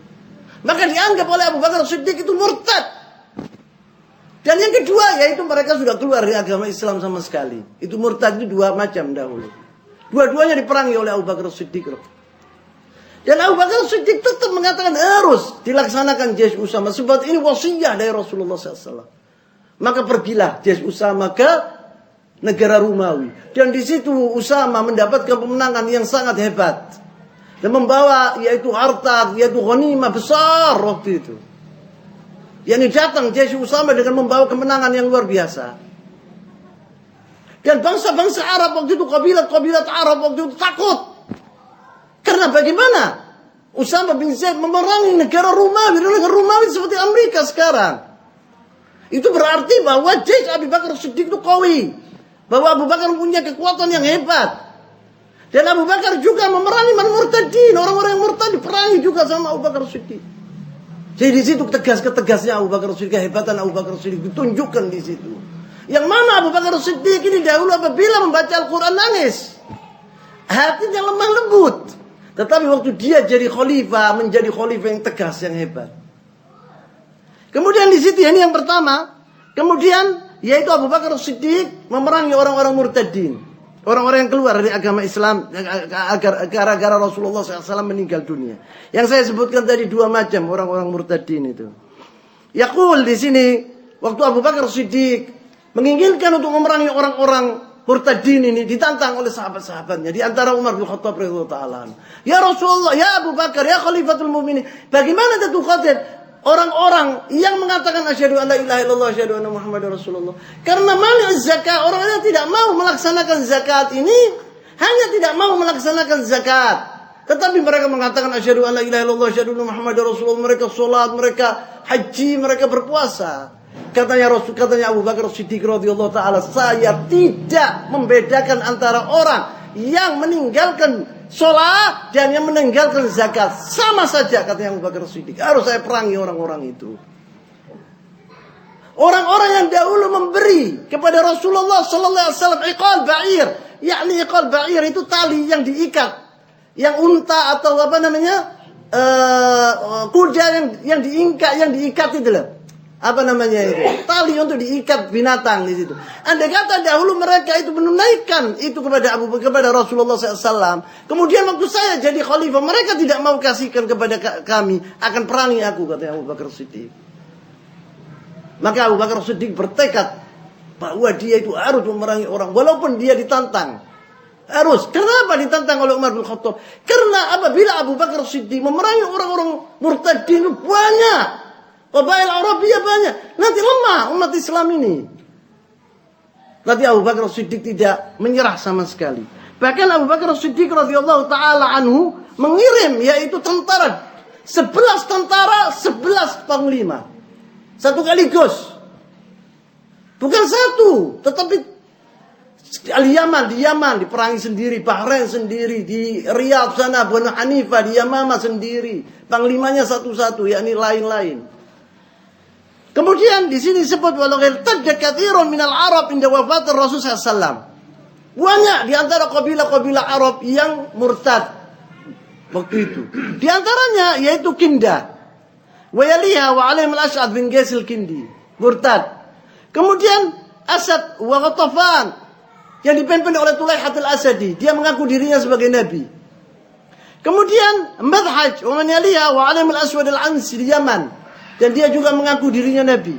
Maka dianggap oleh Abu Bakar Siddiq itu murtad. Dan yang kedua, yaitu mereka sudah keluar dari agama Islam sama sekali. Itu murtad itu dua macam dahulu. Dua-duanya diperangi oleh Abu Bakar Siddiq. Dan Abu Bakar Siddiq tetap mengatakan harus dilaksanakan Jaish Usama. Sebab ini wasiyah dari Rasulullah SAW. Maka pergilah Jaish Usama ke negara Romawi. Dan di situ Usama mendapatkan kemenangan yang sangat hebat. Dan membawa yaitu harta, yaitu ghanimah besar waktu itu. Yang datang Jaish Usama dengan membawa kemenangan yang luar biasa. Dan bangsa-bangsa Arab waktu itu, kabilat-kabilat Arab waktu itu takut. Karena bagaimana Usama bin Zaid memerangi negara Romawi. Negara Romawi seperti Amerika sekarang. Itu berarti bahwa Jaish Abu Bakar Siddiq itu qawi. Bahwa Abu Bakar punya kekuatan yang hebat. Dan Abu Bakar juga memerangi murtadin. Orang-orang yang murtad diperangi juga sama Abu Bakar Siddiq. Jadi di situ ketegasnya Abu Bakar Siddiq, kehebatan Abu Bakar Siddiq ditunjukkan di situ. Yang mana Abu Bakar Siddiq ini dahulu apabila membaca Al-Quran nangis. Hatinya lemah lembut. Tetapi waktu dia jadi khalifah, menjadi khalifah yang tegas, yang hebat. Kemudian di situ ini yang pertama. Kemudian yaitu Abu Bakar Siddiq memerangi orang-orang murtadin. Orang-orang yang keluar dari agama Islam gara-gara Rasulullah SAW meninggal dunia. Yang saya sebutkan tadi dua macam orang-orang murtadin itu. Yaqul di sini waktu Abu Bakar Siddiq menginginkan untuk memerangi orang-orang murtadin ini ditantang oleh sahabat-sahabatnya. Di antara Umar bin Khattab radhiyallahu ta'ala. Ya Rasulullah, ya Abu Bakar, ya Khalifatul Mu'minin. Bagaimana tentu khatib orang-orang yang mengatakan asyhadu an la ilaha illallah asyhadu anna Muhammadar Rasulullah. Karena mani zakat, orang-orang yang tidak mau melaksanakan zakat ini hanya tidak mau melaksanakan zakat. Tetapi mereka mengatakan asyhadu an la ilaha illallah asyhadu anna Muhammadar Rasulullah. Mereka salat, mereka haji, mereka berpuasa. Katanya Abu Bakar Siddiq radhiyallahu taala, saya tidak membedakan antara orang yang meninggalkan sholat dan yang meninggalkan zakat. Sama saja katanya Abu Bakar Siddiq. Harus saya perangi orang-orang itu. Orang-orang yang dahulu memberi kepada Rasulullah sallallahu alaihi wasallam iqal ba'ir. Yakni iqal ba'ir itu tali yang diikat. Yang unta atau apa namanya? Kuda yang diikat itu loh. Apa namanya itu? Tali untuk diikat binatang di situ. Andai kata dahulu mereka itu menunaikan itu kepada Rasulullah SAW. Kemudian waktu saya jadi khalifah, mereka tidak mau kasihkan kepada kami, akan perangi aku, kata Abu Bakar Siddiq. Maka Abu Bakar Siddiq bertekad bahwa dia itu harus memerangi orang, walaupun dia ditantang. Harus. Kenapa ditantang oleh Umar bin Khattab? Karena apabila Abu Bakar Siddiq memerangi orang-orang murtadin banyak. Qabail Arabiyah banyak. Nanti lemah umat Islam ini. Nanti Abu Bakar Siddiq tidak menyerah sama sekali. Bahkan Abu Bakar Siddiq radhiyallahu taala anhu mengirim yaitu tentara 11 tentara, 11 panglima. Satu kaligus. Bukan satu, tetapi di Yaman diperangi sendiri, Bahrain sendiri, di Riyadh sana Banu Hanifah, di Yamamah sendiri. Panglimanya satu-satu, yakni lain-lain. Kemudian di sini disebut walau irtadda katsirun minal Arab inda wafat Rasul sallallahu. Banyak di antara kabilah-kabilah Arab yang murtad waktu itu. Di antaranya yaitu Kinda. Wa yaliha wa alaihim al-Ash'ad bin Qais al-Kindi, murtad. Kemudian Asad wa Ghatafan yang dipimpin oleh Tulaihat al-Asadi, dia mengaku dirinya sebagai nabi. Kemudian Madhaj wa man yaliha wa alaihim al-Aswad al-Ansi di Yaman. Dan dia juga mengaku dirinya Nabi.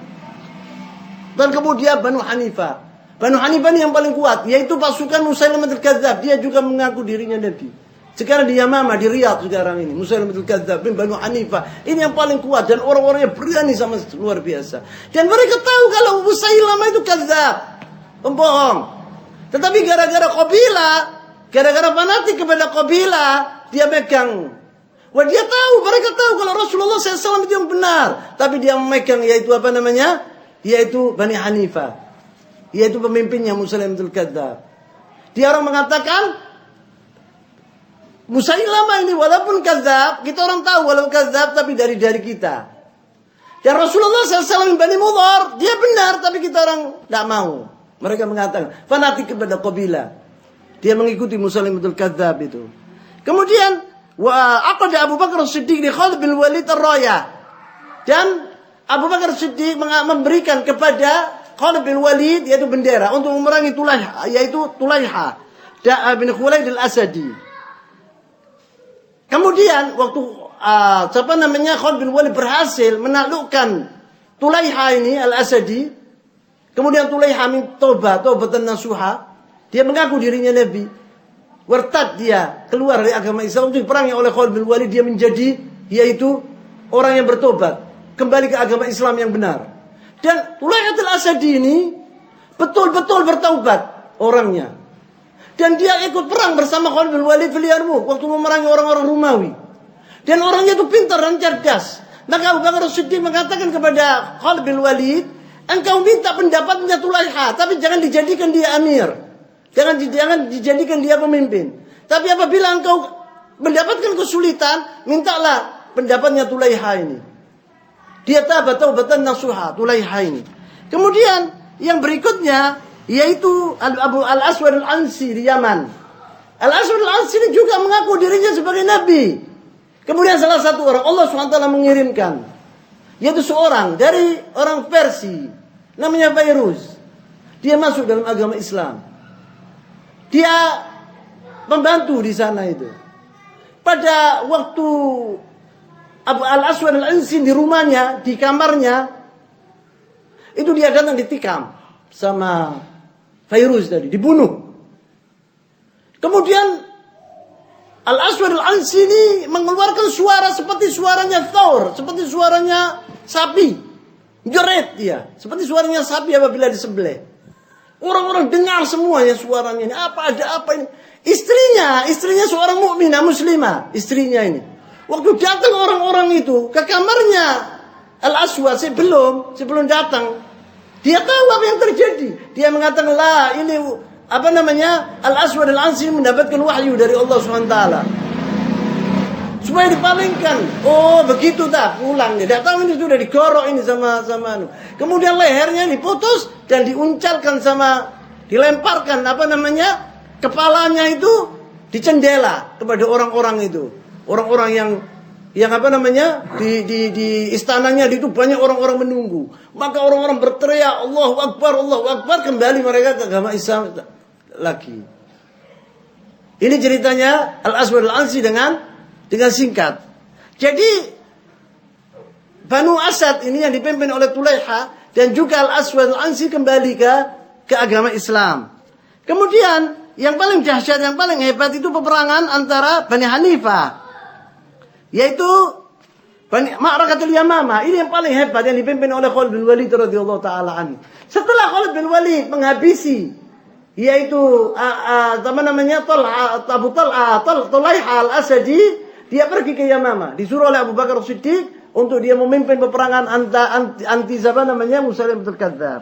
Dan kemudian Banu Hanifah. Banu Hanifah ini yang paling kuat. Yaitu pasukan Musailamah al-Kadzdzab. Dia juga mengaku dirinya Nabi. Sekarang di Yamamah, di Riyadh sekarang ini. Musailamah al-Kadzdzab bin Banu Hanifah. Ini yang paling kuat. Dan orang-orangnya berani sama luar biasa. Dan mereka tahu kalau Musailamah itu kadzdzab. Pembohong. Tetapi gara-gara qabilah. Gara-gara fanatik kepada qabilah. Dia megang. Wah, dia tahu, mereka tahu kalau Rasulullah SAW itu yang benar. Tapi dia memegang yaitu apa namanya? Yaitu Bani Hanifah. Yaitu pemimpinnya Musailamah al-Kadzdzab. Dia orang mengatakan, Musailamah ini walaupun kadzdzab, kita orang tahu walaupun kadzdzab tapi dari kita. Dan Rasulullah SAW Bani Mudhar, dia benar, tapi kita orang tidak mau. Mereka mengatakan, fanatik kepada qabilah. Dia mengikuti Musailamatul Kadzdzab itu. Kemudian, aqada Abu Bakar As-Siddiq di Khalid bin Walid ar-raya. Dan Abu Bakar As-Siddiq memberikan kepada Khalid bin Walid, yaitu bendera, untuk memerangi Tulaiha bin Khulaid al-Asadi. Kemudian, waktu Khalid bin Walid berhasil menaklukkan Tulaiha ini al-Asadi. Kemudian Tulaiha min taubatan nasuha. Dia mengaku dirinya Nabi. Wartad dia keluar dari agama Islam, untuk diperangi oleh Khalid bin Walid. Dia menjadi yaitu orang yang bertobat, kembali ke agama Islam yang benar. Dan Tulaiha al-Asadi ini betul-betul bertaubat orangnya. Dan dia ikut perang bersama Khalid bin Walid fil Yarmuk waktu memerangi orang-orang Romawi. Dan orangnya itu pintar dan cerdas. Maka Abu Bakar As-Siddiq mengatakan kepada Khalid bin Walid, engkau minta pendapatnya Tulaiha, tapi jangan dijadikan dia amir. Jangan dijadikan dia pemimpin. Tapi apabila engkau mendapatkan kesulitan, mintalah pendapatnya Tulaiha ini. Dia taubatan nasuha, Tulaiha ini. Kemudian yang berikutnya yaitu Abu Al-Aswad Al-Ansi di Yaman. Al-Aswad Al-Ansi ini juga mengaku dirinya sebagai nabi. Kemudian salah satu orang Allah SWT mengirimkan, yaitu seorang dari orang Persia, namanya Fairuz. Dia masuk dalam agama Islam. Dia membantu di sana itu. Pada waktu Abu Al-Aswad Al-Ansi di rumahnya, di kamarnya, itu dia datang ditikam sama Fairuz tadi, dibunuh. Kemudian Al-Aswad Al-Ansi ini mengeluarkan suara seperti suaranya Thor, seperti suaranya sapi. Jerit dia, seperti suaranya sapi apabila disembelih. Orang-orang dengar semuanya suaranya ini. Ada apa ini? Istrinya seorang mukminah muslimah, istrinya ini. Waktu datang orang-orang itu ke kamarnya Al-Aswad sebelum datang, dia tahu apa yang terjadi. Dia mengatakan, ini Al-Aswad Al-Ansi mendapatkan wahyu dari Allah SWT. Supaya dipalingkan. Oh, begitu tak? Pulang dia. Tidak tahu ini sudah digorok ini sama. Kemudian lehernya diputus dan diuncalkan dilemparkan kepalanya itu di jendela kepada orang-orang itu. Orang-orang yang di istananya itu banyak orang-orang menunggu. Maka orang-orang berteriak Allahu Akbar, Allahu Akbar, kembali mereka ke agama Islam lagi. Ini ceritanya Al-Aswad Al-Ansi dengan singkat. Jadi Banu Asad ini yang dipimpin oleh Tulaiha dan juga Al-Aswad Al-Ansi kembali ke agama Islam. Kemudian yang paling dahsyat, yang paling hebat itu peperangan antara Bani Hanifah, yaitu Ma'rakatul Yamamah. Ini yang paling hebat, yang dipimpin oleh Khalid bin Walid radhiyallahu taala anhu. Setelah Khalid bin Walid menghabisi yaitu Tulaiha Al-Asadi, dia pergi ke Yamamah, disuruh oleh Abu Bakar As-Siddiq untuk dia memimpin peperangan anti Musailamatul Kadzdzab.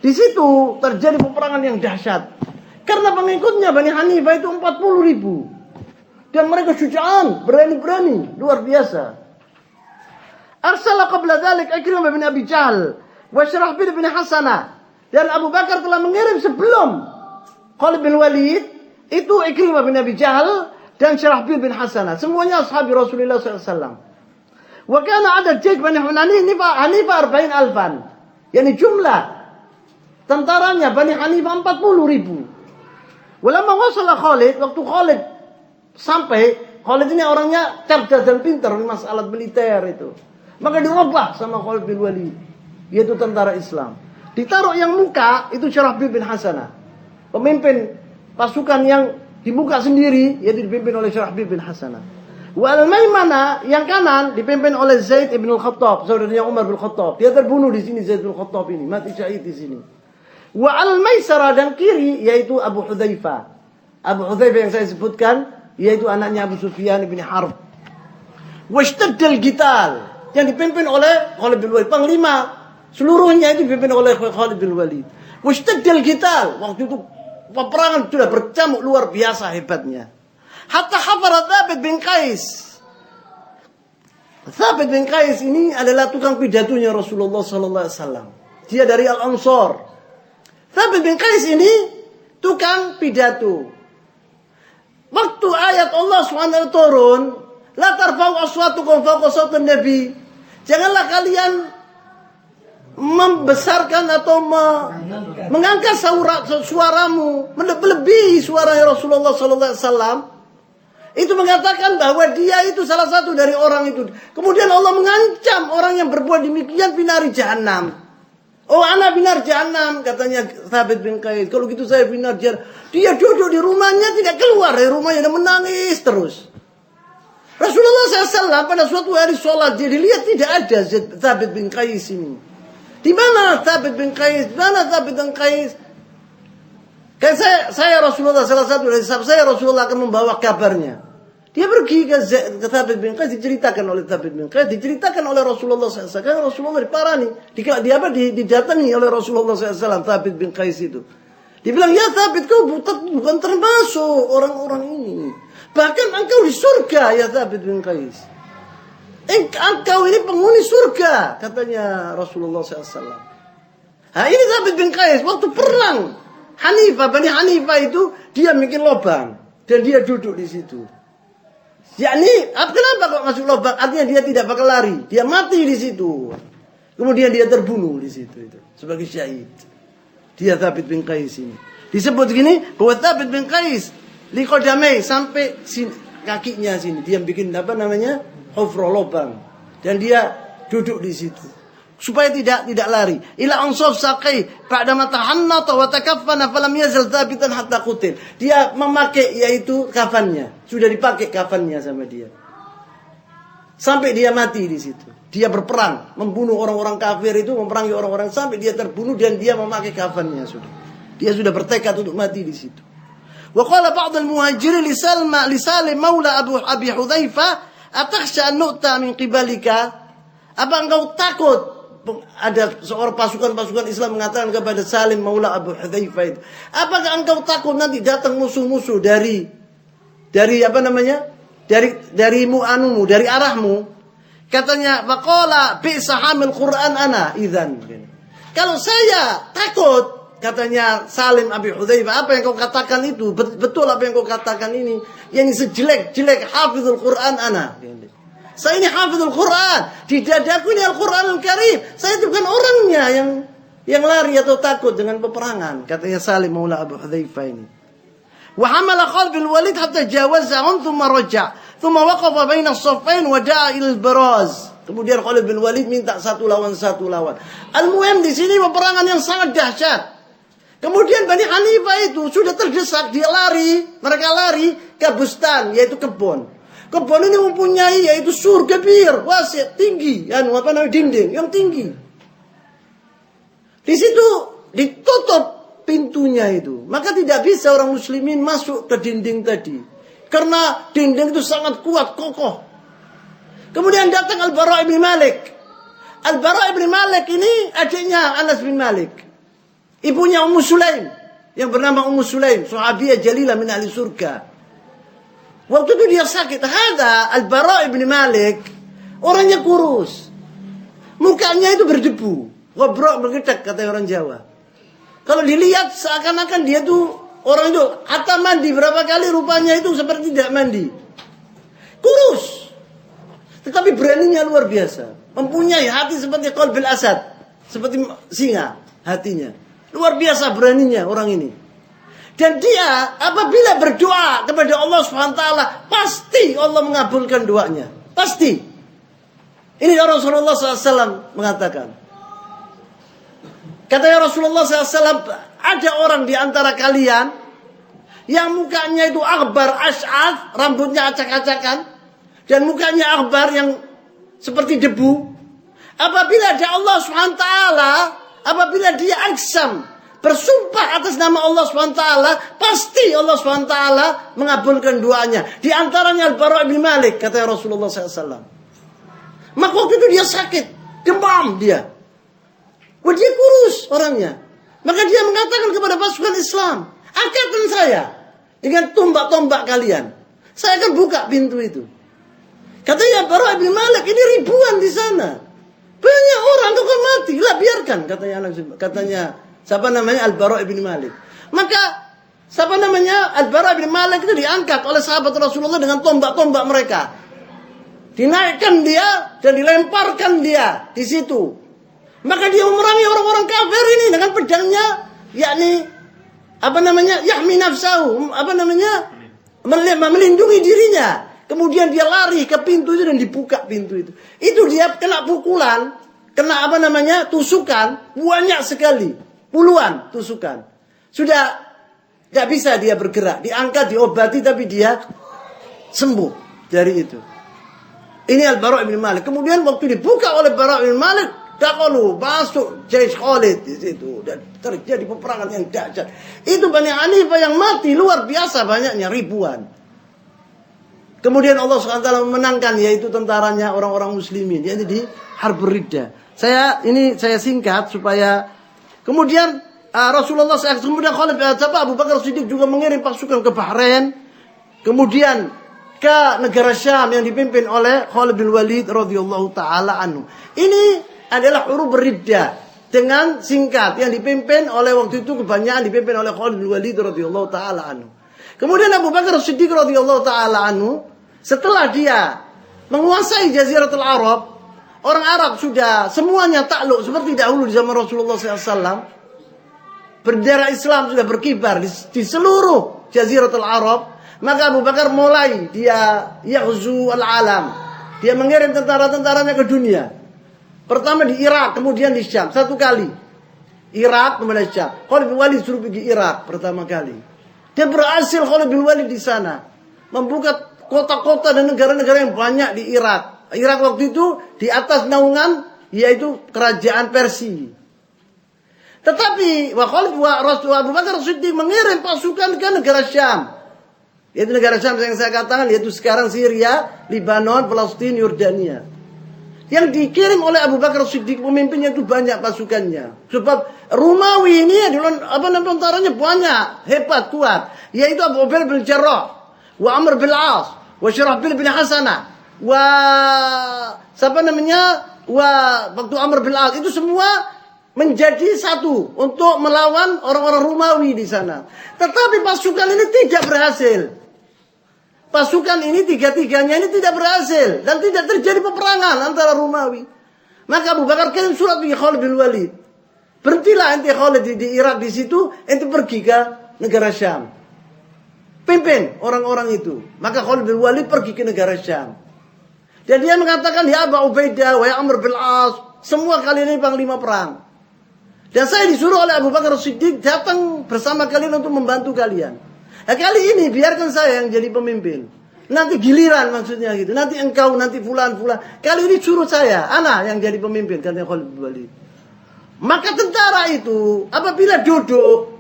Di situ terjadi peperangan yang dahsyat. Karena pengikutnya Bani Hanifah itu 40.000. Dan mereka syuja'an, berani-berani, luar biasa. Arsala qabla dzalik Ikrimah bin Abi Jahl wa Syarahbil bin Hasanah. Dan Abu Bakar telah mengirim sebelum Khalid bin Walid itu Ikrimah bin Abi Jahl dan Syarahbil bin Hasanah. Semuanya ashabi Rasulullah SAW. Wa kana adad jaysh Bani Hanifah 40,000. Yani jumlah tentaranya Bani Hanifah 40.000. Walamma wasala Khalid, waktu Khalid sampai, Khalid ini orangnya cerdas dan pintar di masalah militer itu. Maka dirubah sama Khalid bin Walid, yaitu tentara Islam. Ditaruh yang muka itu Syarahbil bin Hasanah, pemimpin pasukan yang di muka sendiri, yaitu dipimpin oleh Syarahbil bin Hasanah. Wa al-Maimana yang kanan dipimpin oleh Zaid ibn al-Khattab, saudaranya Umar bin Khattab. Dia terbunuh di sini, Zaid bin Khattab ini mati syahid di sini. Wa al-Maisara dan kiri yaitu Abu Hudzaifah. Abu Hudzaifah yang saya sebutkan yaitu anaknya Abu Sufyan bin Harb. Washtaddal qital yang dipimpin oleh Khalid bin Walid, panglima seluruhnya itu dipimpin oleh Khalid bin Walid. Washtaddal qital, waktu itu peperangan sudah bercamuk luar biasa hebatnya. Hatta hafara Thabit bin Qais Thabit bin Qais ini adalah tukang pidatonya Rasulullah sallallahu alaihi wasallam. Dia dari Al-Ansar. Thabit bin Qais ini tukang pidato. Waktu ayat Allah SWT turun, la tarfa'u aswatukum fawqa sautin nabi. Janganlah kalian membesarkan atau mengangkat suaramu melebihi suara Rasulullah sallallahu alaihi wasallam. Itu mengatakan bahwa dia itu salah satu dari orang itu. Kemudian Allah mengancam orang yang berbuat demikian binari jahannam. Oh, ana binar jahannam, katanya Thabit bin Qais. Kalau gitu saya binar jahannam. Dia duduk di rumahnya, tidak keluar dari rumahnya, dan menangis terus. Rasulullah SAW pada suatu hari sholat, dia dilihat tidak ada Thabit bin Qais ini. Di mana Thabit bin Qais? Di mana Thabit bin Qais? Kan saya Rasulullah, salah satu dari sahabat saya, Rasulullah akan membawa kabarnya. Dia pergi ke Thabit bin Qais, diceritakan oleh Thabit bin Qais, diceritakan oleh Rasulullah SAW. Karena Rasulullah diparani, didatangi oleh Rasulullah SAW, Thabit bin Qais itu. Dia bilang, ya Thabit, kau bukan termasuk orang-orang ini. Bahkan engkau di surga, ya Thabit bin Qais. Engkau ini penghuni surga, katanya Rasulullah SAW. Nah, ini Thabit bin Qais, waktu perang Bani Hanifah itu, dia bikin lubang. Dan dia duduk di situ. Yakni, kenapa kok masuk lubang? Artinya dia tidak bakal lari. Dia mati di situ. Kemudian dia terbunuh di situ. Sebagai syahid. Dia Thabit bin Qais ini. Disebut gini, bahwa Thabit bin Qais, liqodamai, sampai sini, kakinya sini. Dia bikin hufra, lubang. Dan dia duduk di situ. Supaya tidak lari. Ila ansaf saqai ba'da tahannata wa takaffana falam yazal thabitan hatta qutil. Dia memakai yaitu kafannya. Sudah dipakai kafannya sama dia. Sampai dia mati di situ. Dia berperang, membunuh orang-orang kafir itu, memerangi orang-orang sampai dia terbunuh dan dia memakai kafannya sudah. Dia sudah bertekad untuk mati di situ. Wa qala ba'd al-muhajirin li Salim maula Abi Hudzaifah, atakhsha an nu'ta min qibalika? Apa engkau takut? Ada seorang pasukan Islam mengatakan kepada Salim maula Abu Hudzaifah itu, apakah engkau takut nanti datang musuh-musuh dari dari arahmu? Katanya, faqala bi'sa hamil Qur'an ana idzan. Kalau saya takut, katanya Salim Abi Hudzaifah, apa yang kau katakan itu betul, apa yang kau katakan ini, yang sejelek-jelek hafizul Qur'an ana. Saya ini hafizul Quran. Di dadaku ini Al-Quranul Karim. Saya itu bukan orangnya yang lari atau takut dengan peperangan. Katanya Salim maula Abu Hudzaifah ini. Wa hamala qalbil Walid hatta jawazahum thumma raja'. Thumma waqafa baina as-saffain wa da'a ila al-baraz. Kemudian Khalid bin Walid minta satu lawan. Al-muhim di sini peperangan yang sangat dahsyat. Kemudian Bani Hanifah itu sudah terdesak, mereka lari ke bustan, yaitu kebun. Kebun ini mempunyai yaitu sur kebir, wasi, tinggi, dinding yang tinggi. Di situ ditutup pintunya itu, maka tidak bisa orang muslimin masuk ke dinding tadi, karena dinding itu sangat kuat, kokoh. Kemudian datang Al-Bara' bin Malik. Al-Bara' bin Malik ini adiknya Anas bin Malik, ibunya Ummu Sulaim, yang bernama Ummu Sulaim, sahabiyah jalilah min ahli surga. Waktu itu dia sakit. Ada Al-Bara' bin Malik, orangnya kurus, mukanya itu berdebu, ngobrol bergedak, kata orang Jawa. Kalau dilihat seakan-akan dia tuh orang itu hatta mandi berapa kali rupanya itu seperti tidak mandi. Kurus, tetapi beraninya luar biasa. Mempunyai hati seperti qalbil asad, seperti singa hatinya. Luar biasa beraninya orang ini. Dan dia apabila berdoa kepada Allah SWT, pasti Allah mengabulkan doanya. Pasti. Ini Rasulullah SAW mengatakan. Kata Rasulullah SAW, ada orang di antara kalian yang mukanya itu akhbar ash'ath, rambutnya acak-acakan, dan mukanya akhbar yang seperti debu. Apabila ada Allah SWT, apabila dia aksam, bersumpah atas nama Allah SWT, pasti Allah SWT mengabulkan doanya. Di antaranya Al-Bara' bin Malik, kata Rasulullah SAW. Maka waktu itu dia sakit, demam dia. Wah, dia kurus orangnya. Maka dia mengatakan kepada pasukan Islam, angkatkan saya dengan tombak-tombak kalian. Saya akan buka pintu itu. Katanya Bara bin Malik ini ribuan di sana. Banyak orang tuh kan mati. Lah biarkan katanya siapa namanya Al-Bara bin Malik. Maka siapa namanya Al-Bara bin Malik itu diangkat oleh sahabat Rasulullah dengan tombak-tombak mereka. Dinaikkan dia dan dilemparkan dia di situ. Maka dia memerangi orang-orang kafir ini dengan pedangnya, yakni yahmi nafsahu, melindungi dirinya. Kemudian dia lari ke pintu itu dan dibuka pintu itu. Itu dia kena pukulan, kena tusukan banyak sekali, puluhan tusukan. Sudah gak bisa dia bergerak, diangkat, diobati, tapi dia sembuh dari itu. Ini Al-Bara bin Malik. Kemudian waktu dibuka oleh Bara bin Malik, dahulu masuk Jaish Khalid di situ dan terjadi peperangan yang dahsyat. Itu Bani Hanifah yang mati luar biasa banyaknya, ribuan. Kemudian Allah SWT memenangkan, yaitu tentaranya orang-orang muslimin, yaitu di Harbur Riddah. Saya singkat supaya kemudian Rasulullah SAW, kemudian Abu Bakar Siddiq juga mengirim pasukan ke Bahrain, kemudian ke negara Syam yang dipimpin oleh Khalid bin Walid radhiyallahu taala anhu. Ini adalah Hurub Riddah dengan singkat yang dipimpin oleh waktu itu kebanyakan dipimpin oleh Khalid bin Walid radhiyallahu taala anhu. Kemudian Abu Bakar Siddiq radhiyallahu taala anhu, setelah dia menguasai Jaziratul Arab, orang Arab sudah semuanya takluk seperti dahulu di zaman Rasulullah SAW. Bendera Islam sudah berkibar di seluruh Jaziratul Arab. Maka Abu Bakar mulai dia yaghzu al-alam. Dia mengirim tentara-tentaranya ke dunia. Pertama di Irak, kemudian di Syam. Satu kali. Irak, kemudian Syam. Khalid bin Walid suruh pergi Irak pertama kali. Dia berhasil Khalid bin Walid di sana. Membuka kota-kota dan negara-negara yang banyak di Irak. Irak waktu itu di atas naungan yaitu kerajaan Persia. Tetapi Abu Bakar Siddiq mengirim pasukan ke negara Syam. Yaitu negara Syam yang saya katakan, yaitu sekarang Syria, Lebanon, Palestina, Yordania. Yang dikirim oleh Abu Bakar Siddiq, pemimpinnya itu banyak pasukannya. Sebab Romawi ini tentaranya banyak, hebat, kuat. Yaitu Abu Ubaid bin Jarrah, wa Amr bin As, wa Syarahbil bin Hasanah, waktu Amr bin As, itu semua menjadi satu untuk melawan orang-orang Romawi di sana. Tetapi pasukan ini tidak berhasil. Pasukan ini tiga-tiganya ini tidak berhasil dan tidak terjadi peperangan antara Romawi. Maka Abu Bakar kirim surat bagi Khalid bin Walid. Berhentilah ente Khalid di Irak di situ, ente pergi ke negara Syam. Pimpin orang-orang itu. Maka Khalid bin Walid pergi ke negara Syam. Dan dia mengatakan, ya Abu Ubaidah, wa ya Amr bin As, semua kalian ini panglima perang. Dan saya disuruh oleh Abu Bakar Siddiq datang bersama kalian untuk membantu kalian. Nah, kali ini biarkan saya yang jadi pemimpin. Nanti giliran maksudnya gitu. Nanti engkau, nanti fulan. Kali ini suruh saya, ana yang jadi pemimpin, katanya Khalid bin Walid. Maka tentara itu apabila duduk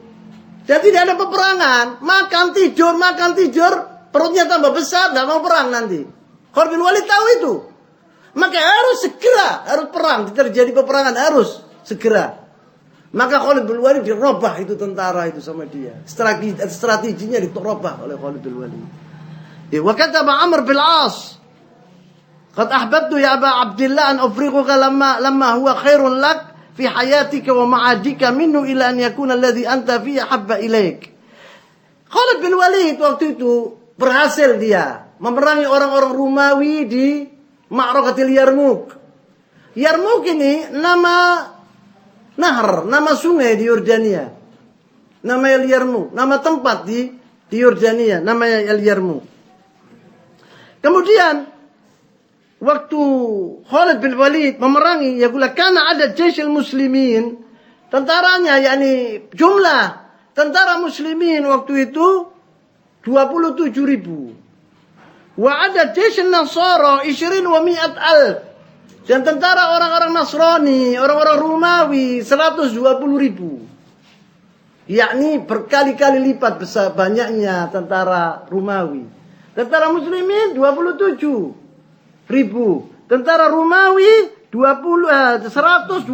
dan tidak ada peperangan, makan tidur, perutnya tambah besar, tidak mau perang nanti. Khalid bin Walid tahu itu. Maka harus perang, terjadi peperangan harus segera. Maka Khalid bin Walid dirubah itu tentara itu sama dia. Strateginya dirubah oleh Khalid bin Walid. Wa kataba Amr bin As, "Qad ahbabtu ya Aba Abdillah an ufriquka lamma huwa khairun lak fi hayatika wa ma'adika minhu ila an yakuna alladhi anta fihi habba ilaik." Khalid bin Walid waktu itu berhasil dia memerangi orang-orang Romawi di Ma'rakatil Yarmouk. Yarmouk ini nama sungai di Yordania. Namanya Al-Yarmouk, nama tempat di Yordania, namanya Al-Yarmouk. Kemudian waktu Khalid bin Walid memerangi, kana ada jaish muslimin, tentaranya yakni jumlah tentara muslimin waktu itu 27.000. Wa ada jaish nasara 20 wa 100,000. Dan tentara orang-orang Nasrani, orang-orang Romawi 120.000. Yakni berkali-kali lipat besar banyaknya tentara Romawi. Tentara muslimin 27.000. Tentara Romawi 120.000.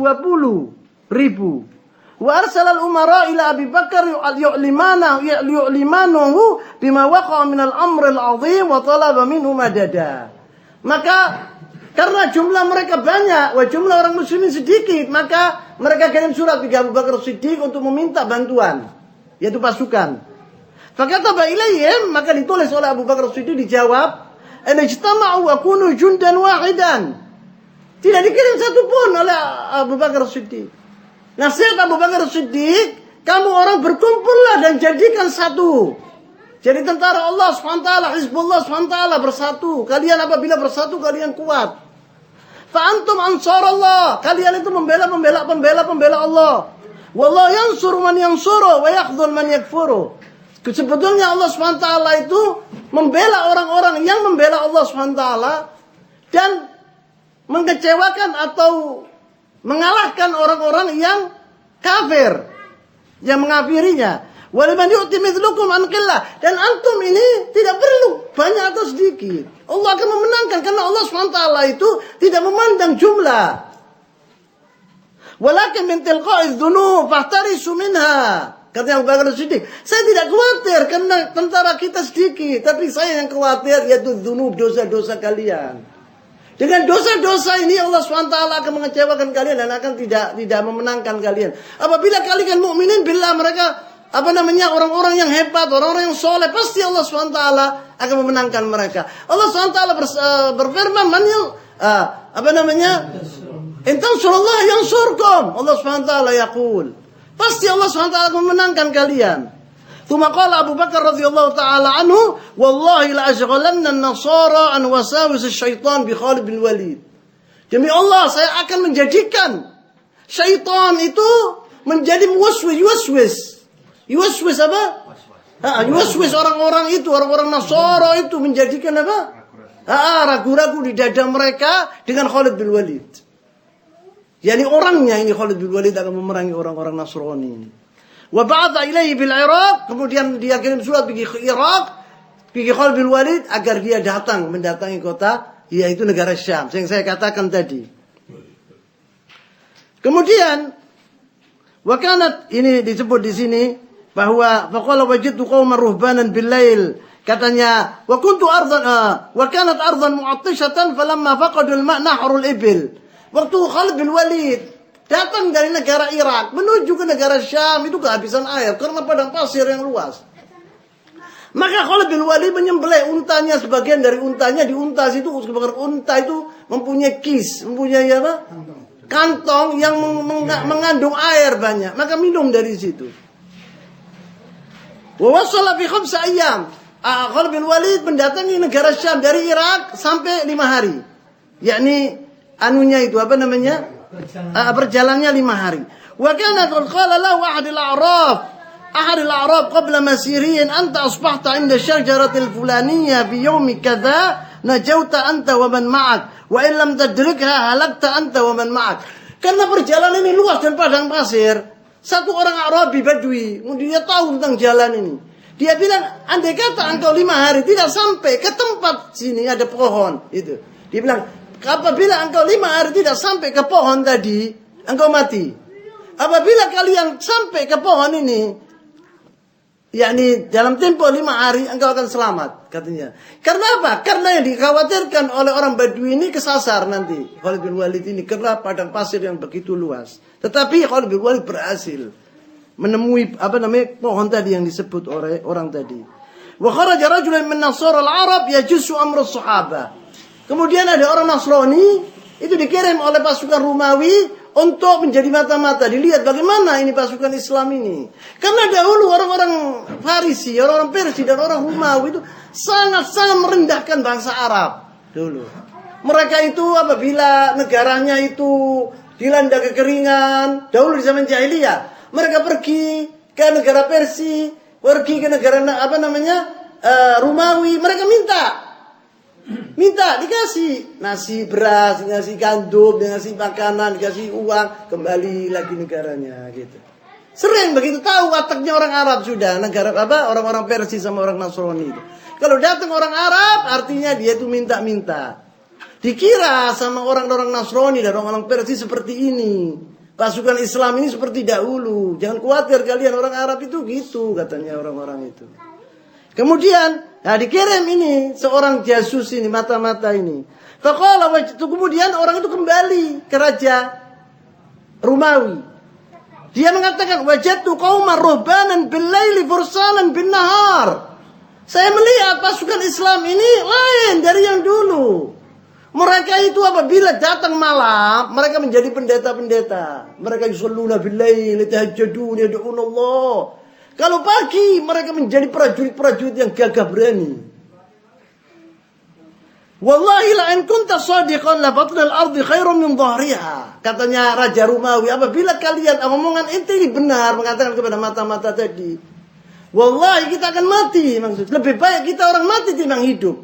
Wa arsalal umara ila Abi Bakar yu'limanahu bima waqa'a min al-amr al-'azim wa talaba minhu madada. Maka karena jumlah mereka banyak, jumlah orang muslimin sedikit, maka mereka kirim surat ke Abu Bakar Siddiq untuk meminta bantuan, yaitu pasukan. Fakataba ilaihim, maka ditulis oleh Abu Bakar Siddiq, dijawab, "Ijtama'u wa kunu jundan wahidan." Tidak dikirim satu pun oleh Abu Bakar Siddiq. Nasihat Abu Bakar Siddiq, kamu orang berkumpullah dan jadikan satu. Jadi tentara Allah SWT, Hizbullah SWT bersatu. Kalian apabila bersatu, kalian kuat. Fa'antum ansarallah. Kalian itu membela Allah. Wallahu yansur man yansuru wa yakhdhul man yakfuru. Sebetulnya Allah SWT itu membela orang-orang yang membela Allah SWT dan mengecewakan atau mengalahkan orang-orang yang kafir, yang mengafirinya. Waliman yu'ti mithlukum an qillah. Dan antum ini tidak perlu banyak atau sedikit. Allah akan memenangkan karena Allah SWT itu tidak memandang jumlah. Walakin min tilqa'iz dzunub fahtarisu minha. Kata Abu Bakar Siddiq, saya tidak khawatir karena tentara kita sedikit, tapi saya yang khawatir yaitu dzunub, dosa-dosa kalian. Dengan dosa-dosa ini Allah SWT akan mengecewakan kalian dan akan tidak memenangkan kalian. Apabila kalian mukminin billah, mereka orang-orang yang hebat, orang-orang yang soleh, pasti Allah SWT akan memenangkan mereka. Allah SWT berfirman, in tansurullah yansurkum. Allah SWT yaqul, pasti Allah SWT akan memenangkan kalian. Tsumma qala Abu Bakar radhiyallahu taala anhu, wallahi la ashghalanna an-nasara an wasawis asy-syaitan bi Khalid bin Walid. Demi Allah, saya akan menjadikan syaitan itu menjadi yuwaswis apa? Yuwaswis orang-orang itu, orang-orang Nasara itu menjadikan apa? Ragu-ragu di dada mereka dengan Khalid bin Walid. Yani orangnya ini Khalid bin Walid akan memerangi orang-orang Nasrani ini. Wa ba'atha ilaihi bil Iraq, kemudian dia kirim surat pergi ke Irak, pergi Khalid bin Walid agar dia mendatangi kota yaitu negara Syam, yang saya katakan tadi. Kemudian wakanat, ini disebut di sini bahwa faqala wajadtu qauman ruhbanan bil lail, katanya wa kuntu ardan wa kanat ardan mu'attishatan falamma faqadu al ma' nahrul ibil. Waktu Khalid bin Walid datang dari negara Irak menuju ke negara Syam, itu kehabisan air karena padang pasir yang luas. Maka Khalid bin Walid menyembelih untanya, sebagian dari untanya di unta itu, unta itu mempunyai mempunyai apa? Kantong yang mengandung air banyak, maka minum dari situ. Wa wasala fi 5 ayyam. Khalid bin Walid mendatangi negara Syam dari Irak sampai 5 hari. Yakni itu perjalanannya 5 hari. Wa kana qala lahu ahad al-a'rab qabla masirin, anta asbahta 'inda syajaratil fulaniyya fi yawmi kadza najauta anta wa man ma'ak wa in lam tadrikha halakta anta wa man ma'ak. Karena perjalanan ini luas dan padang pasir, satu orang Arabi Badui, dia tahu tentang jalan ini. Dia bilang, andai kata engkau 5 hari tidak sampai ke tempat sini ada pohon itu. Dia bilang, apabila engkau 5 hari tidak sampai ke pohon tadi, engkau mati. Apabila kalian sampai ke pohon ini, yakni dalam tempo 5 hari, engkau akan selamat, katanya. Karena apa? Karena yang dikhawatirkan oleh orang Badui ini kesasar nanti. Khalid bin Walid ini karena padang pasir yang begitu luas. Tetapi Khalid bin Walid berhasil menemui pohon tadi yang disebut oleh orang tadi. Wa kharaja rajulun min nasara al-arab yajussu amra as-sahabah. Kemudian ada orang Nasrani itu dikirim oleh pasukan Romawi untuk menjadi mata-mata, dilihat bagaimana ini pasukan Islam ini. Karena dahulu orang-orang Farisi, orang-orang Persia dan orang Romawi itu sangat-sangat merendahkan bangsa Arab dulu. Mereka itu apabila negaranya itu dilanda kekeringan, dahulu di zaman jahiliyah, mereka pergi ke negara Persia, pergi ke negara Romawi, mereka minta dikasih nasi, beras, dikasih gandum, dikasih makanan, dikasih uang, kembali lagi negaranya gitu. Sering begitu, tahu wataknya orang Arab sudah, negara orang-orang Persia sama orang Nasrani itu. Kalau datang orang Arab artinya dia itu minta-minta. Dikira sama orang-orang Nasrani dan orang-orang Persia seperti ini. Pasukan Islam ini seperti dahulu. Jangan khawatir kalian, orang Arab itu gitu katanya orang-orang itu. Kemudian Nah, dikirim ini seorang jasus ini, mata-mata ini. Faqala wajtu, kemudian orang itu kembali ke Raja Romawi. Dia mengatakan, wajadtu qauman ruhbanan bil-laili fursanan bin-nahar. Saya melihat pasukan Islam ini lain dari yang dulu. Mereka itu apabila datang malam, mereka menjadi pendeta-pendeta. Mereka yusalluna bil-laili, tahajjudun, yad'un Allah. Kalau pagi, mereka menjadi prajurit-prajurit yang gagah berani. Wallahi la in kunta shadiqan la batnal ardi khairun min dhahriha. Katanya Raja Romawi, apabila kalian omongan ente ini benar, mengatakan kepada mata-mata tadi, wallahi kita akan mati, maksud. Lebih baik kita orang mati timbang hidup.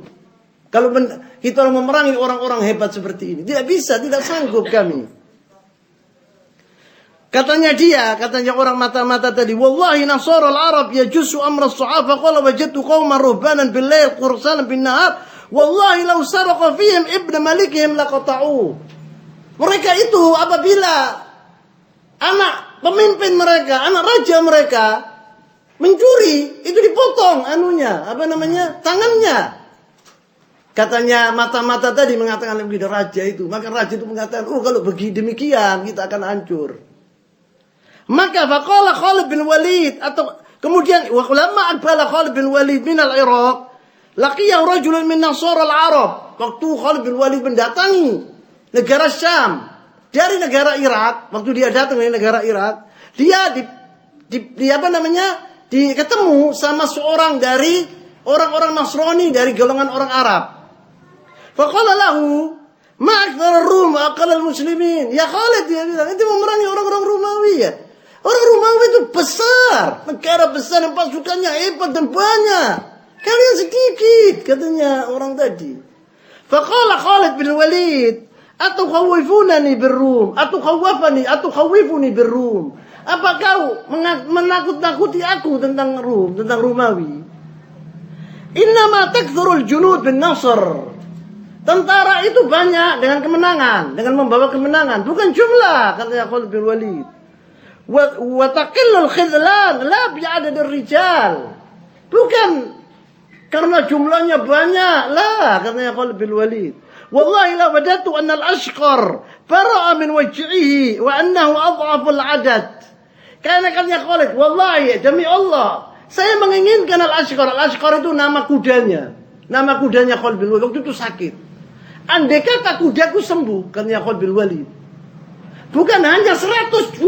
Kalau kita orang memerangi orang-orang hebat seperti ini, tidak bisa, tidak sanggup kami. Katanya orang mata-mata tadi, wallahi nasara al-arab yajusu amra as-su'afa qala wajadtu qauman ruhbanan bil-lail qursanan bin-nahar. Wallahi law saraqa fihim ibnu malikihim laqata'u. Mereka itu apabila anak pemimpin mereka, anak raja mereka mencuri, itu dipotong tangannya. Katanya mata-mata tadi mengatakan kepada raja itu, maka raja itu mengatakan, kalau begini demikian kita akan hancur. Maka faqala Khalid bin Walid, atau kemudian walamma aqbala Khalid bin Walid min al-Iraq, laqiyahu rajulun min nasara al-Arab. Waktu Khalid bin Walid mendatangi negara Syam dari negara Irak, waktu dia datang dari negara Irak, dia ketemu sama seorang dari orang-orang Nasrani dari golongan orang Arab. Faqala lahu ma akthar ar-Rum wa aqall al-muslimin. Ya Khalid, dia bilang, itu memerangi orang-orang Romawi ya. Orang Romawi itu besar, negara besar yang pasukannya hebat dan banyak. Kalian sedikit, katanya orang tadi. Faqala Khalid bin Walid, atukhawwifunani bir-Rum, atukhawwifuni bir-Rum. Apa kau menakut-nakuti aku tentang Rum, tentang Romawi? Innama takthurul junud bin Nasr. Tentara itu banyak dengan kemenangan, dengan membawa kemenangan, bukan jumlah, katanya Khalid bin Walid. Wa taqillul khidlan la bi'adadir rijal. Bukan karena jumlahnya banyak, lah, katanya Khalid bin Walid. Wallahi la wadatu anna al-ashqar bara'a min waj'ihi wa annahu adhaful adad. Karena katanya Khalid, wallahi demi Allah, saya menginginkan al-ashqar. Al-ashqar itu nama kudanya. Nama kudanya Khalid bin Walid waktu itu sakit. Andai kata kudaku sembuh, katanya Khalid bin Walid, bukan hanya 120.000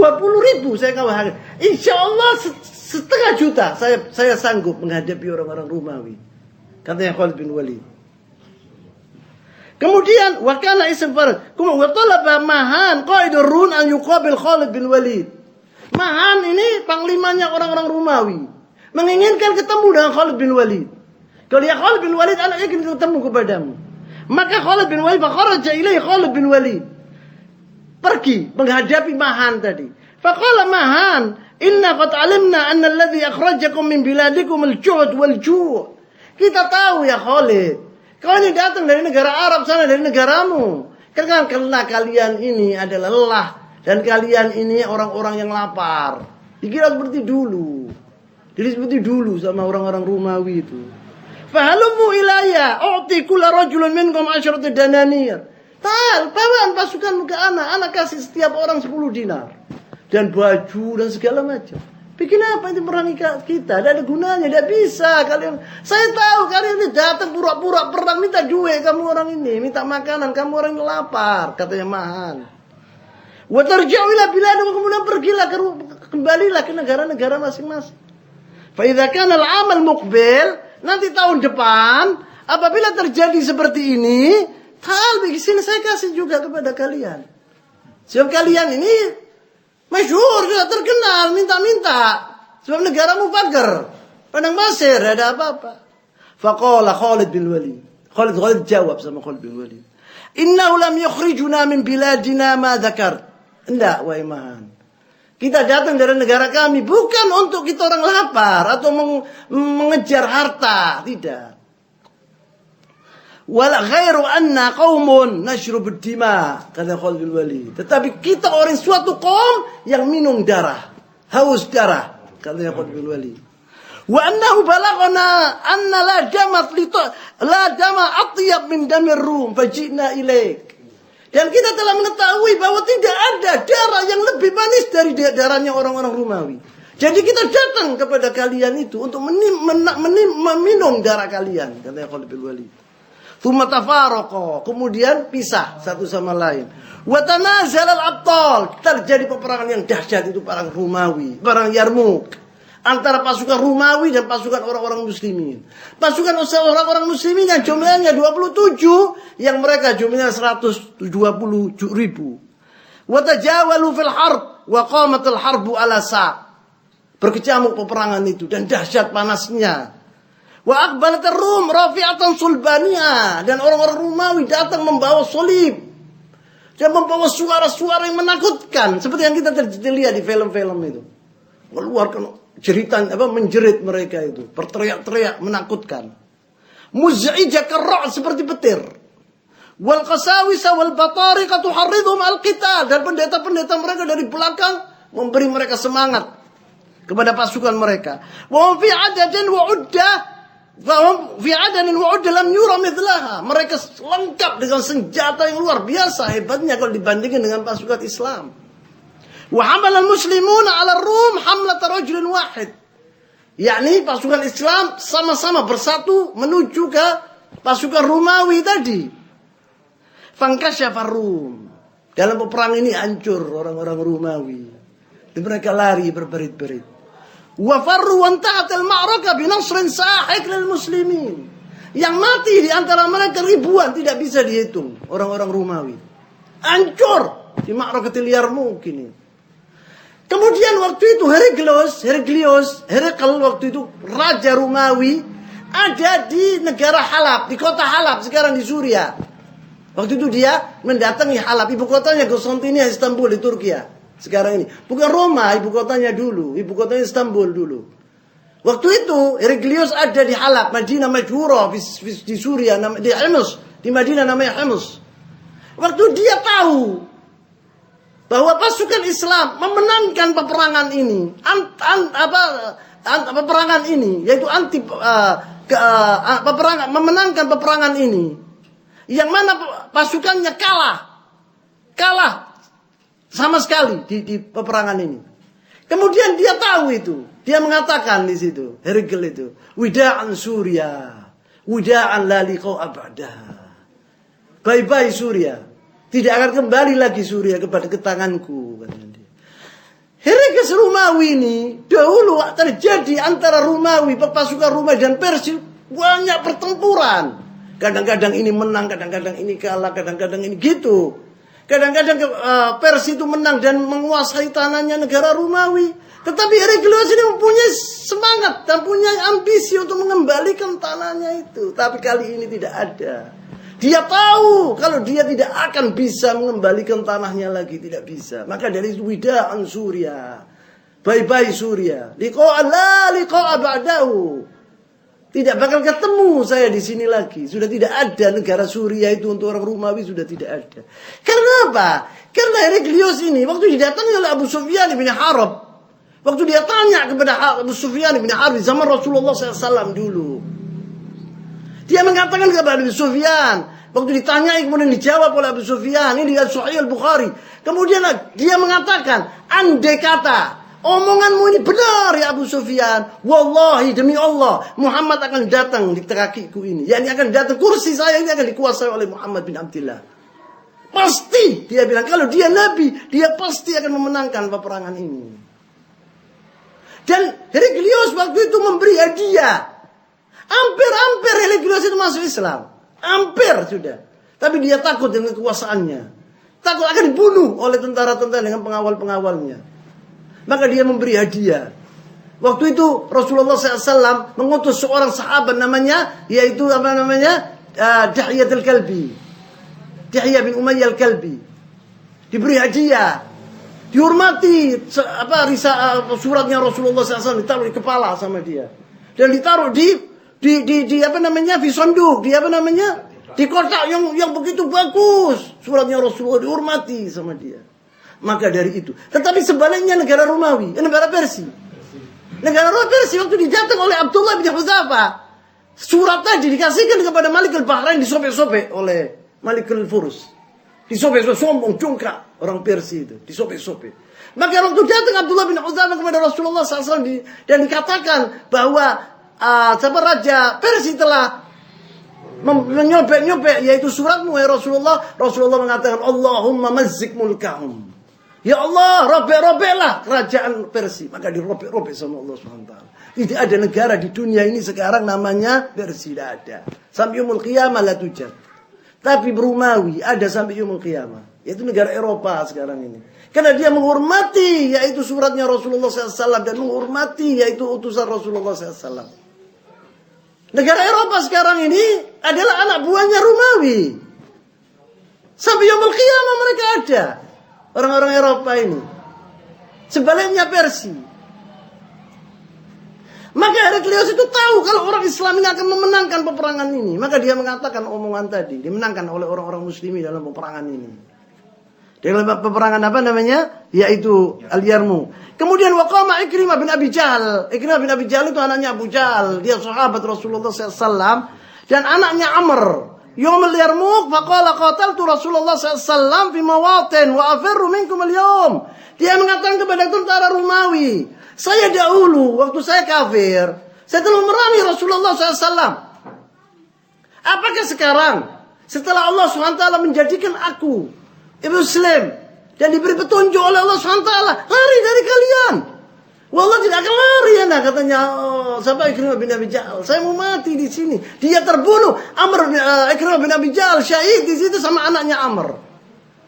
saya kawan. Insya Allah 1,5 juta saya sanggup menghadapi orang-orang Romawi, katanya Khalid bin Walid. Kemudian wakana ism Farad, wa talaba Mahan qaidur Rum an yuqabil Khalid bin Walid. Mahan ini panglimanya orang-orang Romawi, menginginkan ketemu dengan Khalid bin Walid. Kalau ya Khalid bin Walid, anak ingin ketemu kepadamu. Maka Khalid bin Walid fakharaja ilaihi Khalid bin Walid, pergi menghadapi Mahan tadi. Faqala Mahan, inna qad alimna anna alladhi akhrajakum min biladikum al-ju'd wal-ju'. Kita tahu ya Khalid, kau ini datang dari negara Arab sana, dari negaramu. Karena kalian ini adalah lelah dan kalian ini orang-orang yang lapar. Dikira seperti dulu. Jadi seperti dulu sama orang-orang Romawi itu. Fahalumu ilayya u'ti kulla rajulun minkum 10 dananir. Bawa pasukan ke anak kasih setiap orang 10 dinar. Dan baju dan segala macam. Bikin apa ini merangi kita? Tidak ada gunanya, tidak bisa kalian. Saya tahu kalian ini datang pura-pura perang, minta duit kamu orang ini, minta makanan, kamu orang yang lapar, katanya Mahan. Wa tarji'u ila biladikum, kemudian kembalilah ke negara-negara masing-masing. Fa idza kana al-'am al-muqbil, nanti tahun depan apabila terjadi seperti ini, bagi sini saya kasih juga kepada kalian. Sebab kalian ini masyhur, sudah terkenal, minta-minta. Sebab negaramu fakir, padang pasir, ada apa-apa. Faqala Khalid bin Walid. Khalid jawab sama Khalid bin Walid. Innahu lam yukhrijuna min biladina ma dzakart. Enggak, wahai Mahan. Kita datang dari negara kami bukan untuk kita orang lapar atau mengejar harta, tidak. Wala ghairu anna qaumun nashrubud dima, kata Khalid bin Walid. Tetapi kita orang suatu kaum yang minum darah, haus darah, katanya Khalid bin Walid. Wa annahu balaghana anna la dama atyab min damir rum fajina ilaik. Dan kita telah mengetahui bahwa tidak ada darah yang lebih manis dari darahnya orang-orang Romawi. Jadi kita datang kepada kalian itu untuk meminum darah kalian, katanya Khalid bin Walid. Tsumma tafaraqa, kemudian pisah satu sama lain. Wa tanazal al-abtal, terjadi peperangan yang dahsyat itu perang Romawi, perang Yarmuk. Antara pasukan Romawi dan pasukan orang-orang muslimin. Pasukan orang-orang muslimin yang jumlahnya 27, yang mereka jumlahnya 120 ribu. Wa tajawalu fil harb wa qamatul harbu ala sa'. Berkecamuk peperangan itu dan dahsyat panasnya. Wa aqbalat ar-rum rafi'atan sulbaniyah, dan orang-orang Romawi datang membawa salib dan membawa suara-suara yang menakutkan seperti yang kita lihat di film-film itu. Mengeluarkan jeritan menjerit mereka itu, berteriak-teriak menakutkan. Muz'ijah karra' seperti petir. Wal qasawisa wal batariqa tuharridhum al-qital, dan pendeta-pendeta mereka dari belakang memberi mereka semangat kepada pasukan mereka. Wa fi adadin wa uddah, wa fi adadin wa uddah lam yura mithlaha. Mereka lengkap dengan senjata yang luar biasa hebatnya kalau dibandingkan dengan pasukan Islam. Wa hamala al-muslimuna 'ala ar-rum hamlat rajulin wahid. Yakni pasukan Islam sama-sama bersatu menuju ke pasukan Romawi tadi. Fankasyafa ar-rum. Dalam peperangan ini hancur orang-orang Romawi. Dan mereka lari berberit-berit. Wa farru wa intahat al-ma'raka bi nasrin sahik lil muslimin. Yang mati di antara mereka ribuan, tidak bisa dihitung, orang-orang Romawi. Hancur di Ma'rakatil Yarmuk ini. Kemudian waktu itu Heraklius waktu itu raja Romawi ada di negara Halab, di kota Halab sekarang di Suriah. Waktu itu dia mendatangi Halab, ibu kotanya Konstantinia, Istanbul di Turki sekarang ini. Bukan Roma, ibu kotanya dulu, ibu kotanya Istanbul dulu. Waktu itu Heraklius ada di Halab, Madinah Majhura di Suriah, di Hims, di Madinah namanya Hims. Waktu dia tahu bahwa pasukan Islam memenangkan peperangan ini, peperangan ini, yaitu memenangkan peperangan ini, yang mana pasukannya kalah sama sekali di peperangan ini. Kemudian dia tahu itu, dia mengatakan di situ, Herakl itu, wida'an Suriah, wida'an la liqa'a ba'daha. Bye-bye Suriah. Tidak akan kembali lagi Suriah kepada ketanganku, katanya dia. Heraklius Romawi ini dahulu terjadi antara Romawi, pasukan Romawi dan Persia, banyak pertempuran. Kadang-kadang ini menang, kadang-kadang ini kalah, kadang-kadang ini gitu. Kadang-kadang Persia itu menang dan menguasai tanahnya negara Romawi. Tetapi Heraklius ini mempunyai semangat dan punya ambisi untuk mengembalikan tanahnya itu. Tapi kali ini tidak ada. Dia tahu kalau dia tidak akan bisa mengembalikan tanahnya lagi, tidak bisa. Maka dari wida'an Suriah, bye-bye Suriah, liqa'a ba'dahu. Tidak bakal ketemu saya di sini lagi. Sudah tidak ada negara Suriah itu untuk orang Romawi, sudah tidak ada. Karena apa? Karena Heraklius ini waktu didatangi oleh Abu Sufyan bin Harb, waktu dia tanya kepada Abu Sufyan bin Harb zaman Rasulullah SAW dulu, dia mengatakan kepada Abu Sufyan, waktu ditanyai kemudian dijawab oleh Abu Sufyan, ini di Sahih Al-Bukhari. Kemudian dia mengatakan, andai kata omonganmu ini benar ya Abu Sufyan, wallahi demi Allah, Muhammad akan datang di kakiku ini. Yani akan datang, kursi saya ini akan dikuasai oleh Muhammad bin Abdullah. Pasti, dia bilang, kalau dia Nabi, dia pasti akan memenangkan peperangan ini. Dan Heraklius waktu itu memberi hadiah. Hampir Heraklius itu masuk Islam. Hampir sudah. Tapi dia takut dengan kekuasaannya. Takut akan dibunuh oleh tentara-tentara dengan pengawal-pengawalnya. Maka dia memberi hadiah. Waktu itu Rasulullah SAW mengutus seorang sahabat namanya, yaitu Dihiyah al-Kalbi. Dihiyah bin Umayyah al-Kalbi. Diberi hadiah. Dihormati suratnya Rasulullah SAW ditaruh di kepala sama dia. Dan ditaruh di sonduk, di kotak yang begitu bagus. Suratnya Rasulullah dihormati sama dia. Maka dari itu. Tetapi sebaliknya negara Romawi, negara Persia. Negara Roh Persia waktu didatang oleh Abdullah bin Hudzafah, surat tadi dikasihkan kepada Malik al-Bahrain, disobek-sobek oleh Malik al-Furus. Disobek-sobek, sombong, congkak orang Persia itu, disobek-sobek. Maka waktu datang Abdullah bin Hudzafah kepada Rasulullah SAW dan dikatakan bahwa Raja Persia telah menyobek-nyobek yaitu suratmu ya Rasulullah. Rasulullah mengatakan, Allahumma mazzik mulkahum. Ya Allah, robek-robeklah kerajaan Persia. Maka dirobek-robek sama Allah SWT. Tidak ada negara di dunia ini sekarang namanya Persia, tidak ada. Sampai yaumul qiyamah la tujad. Tapi Romawi ada sampai yaumul qiyamah. Yaitu negara Eropa sekarang ini. Karena dia menghormati yaitu suratnya Rasulullah SAW dan menghormati yaitu utusan Rasulullah SAW. Negara Eropa sekarang ini adalah anak buahnya Romawi. Sampai yaumul qiyamah mereka ada. Orang-orang Eropa ini. Sebaliknya Persia. Maka Heraklius itu tahu kalau orang Islam ini akan memenangkan peperangan ini. Maka dia mengatakan omongan tadi. Dimenangkan oleh orang-orang Muslimi dalam peperangan ini. Dalam peperangan apa namanya? Yaitu Al-Yarmouk. Kemudian waqama Ikrimah bin Abi Jahal. Ikrimah bin Abi Jahal itu anaknya Abu Jahal. Dia sahabat Rasulullah SAW. Dan anaknya Amr. Yawm al-Yarmouk faqala qataltu Rasulullah SAW fi mawatin wa afirru minkum al-yawm. Dia mengatakan kepada tentara Romawi, saya dahulu waktu saya kafir, saya telah memerangi Rasulullah SAW. Apakah sekarang setelah Allah SWT menjadikan aku Muslim dan diberi petunjuk oleh Allah SWT, lari dari kalian? Wallah tidak akan lari anak, katanya sahabat Ikrimah bin Abi Jahal. Saya mau mati di sini. Dia terbunuh. Ikrimah bin Abi Jahal syahid di situ sama anaknya Amr.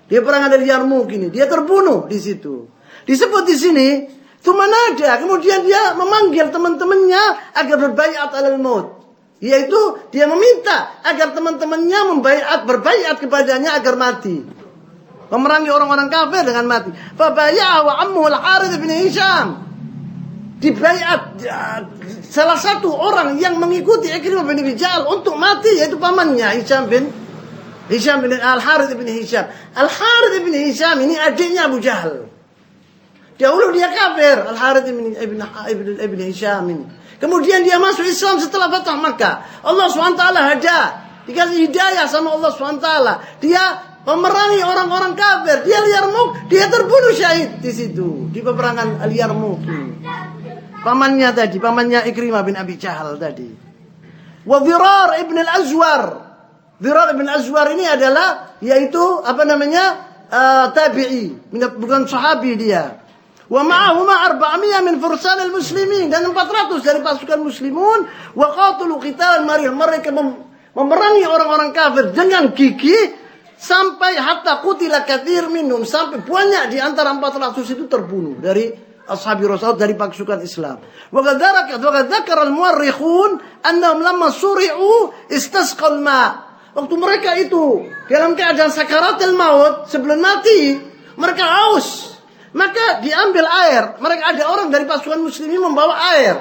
Dia perangan dari Yarmouk ini. Dia terbunuh di situ. Disebut di sini Tumanada. Kemudian dia memanggil teman-temannya agar berbaiat alal maut. Yaitu dia meminta agar teman-temannya berbaiat kepadanya agar mati. Memerangi orang-orang kafir dengan mati. Fabaya'ah wa ammuhu al-Harith bin Hisham. Dibaiat salah satu orang yang mengikuti Ikrimah bin Abi Jahal untuk mati yaitu pamannya Hisham bin Al-Harith bin Hisham. Al-Harith bin Hisham ini adiknya Abu Jahal. Dahulu dia kafir, Al-Harith bin Hisham ini. Kemudian dia masuk Islam setelah Fatah Makkah. Allah SWT hada, dikasih hidayah sama Allah SWT. Dia memerangi orang-orang kafir. Dia Al-Yarmouk, dia terbunuh syahid di situ di peperangan Al-Yarmouk. Pamannya tadi, pamannya Ikrimah bin Abi Jahal tadi. Wa Dhirar ibn al-Azwar. Dhirar ibn al-Azwar ini adalah yaitu apa namanya? Tabi'i, bukan sahabi dia. Wa ma'ahuma 400 min fursan al-muslimin, dan 400 dari pasukan muslimun. Wa qatalu qitalan marih, mereka memerangi orang-orang kafir dengan gigih sampai hatta qutila katsir minhum, sampai banyak di antara 400 itu terbunuh dari ashabi Rasul, dari pasukan Islam. Wa qad dzakara al-mu'arrikhun annahum lamma suri'u istasqal ma. Waktu mereka itu dalam keadaan sakaratul maut, sebelum mati, mereka haus. Maka diambil air. Mereka ada orang dari pasukan muslimin membawa air.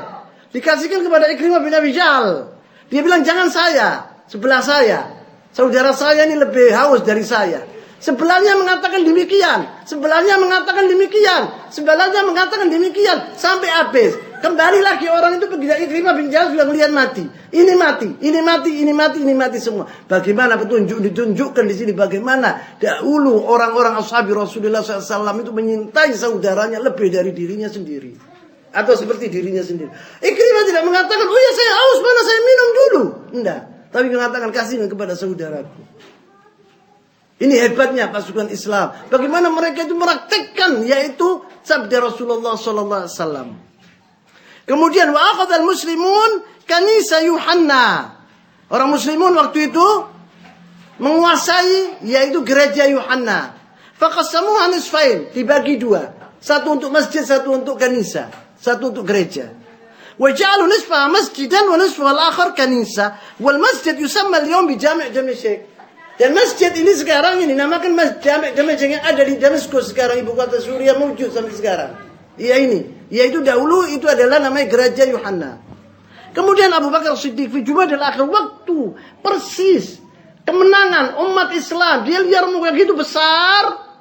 Dikasihkan kepada Ikrimah bin Abi Jahal. Dia bilang, jangan saya, sebelah saya. Saudara saya ini lebih haus dari saya. Sebelahnya mengatakan demikian. Sebelahnya mengatakan demikian. Sebelahnya mengatakan demikian. Sampai habis. Kembali lagi orang itu pergi dari Ikrimah bin Jahal sudah melihat mati. Ini mati. Ini mati. Ini mati. Ini mati semua. Bagaimana petunjuk ditunjukkan di sini. Bagaimana dahulu orang-orang ashabi Rasulullah SAW itu menyintai saudaranya lebih dari dirinya sendiri. Atau seperti dirinya sendiri. Ikrimah tidak mengatakan, oh ya saya haus, mana saya minum dulu. Enggak. Tapi mengatakan kasihkan kepada saudaraku. Ini hebatnya pasukan Islam. Bagaimana mereka itu meraktekkan yaitu sabda Rasulullah sallallahu alaihi wasallam. Kemudian wa akhadhal muslimun kanisa Yuhanna. Orang muslimun waktu itu menguasai yaitu gereja Yuhanna. Faqassamuha nisfain, dibagi dua. Satu untuk masjid, satu untuk kanisa, satu untuk gereja. Wa ja'alu nisfaha masjidan wa nisfaha al-akhar kanisa. Wal masjid yusamma al-yawm bi Jami' Damashq. Dan masjid ini sekarang ini namakan masjid yang ada di Damaskus sekarang, ibu kota Suriah, wujud sampai sekarang. Iya ini, yaitu dahulu itu adalah namanya gereja Yuhanna. Kemudian Abu Bakar Siddiq fi Jumadil Akhir, waktu persis kemenangan umat Islam dia Yarmouk begitu besar,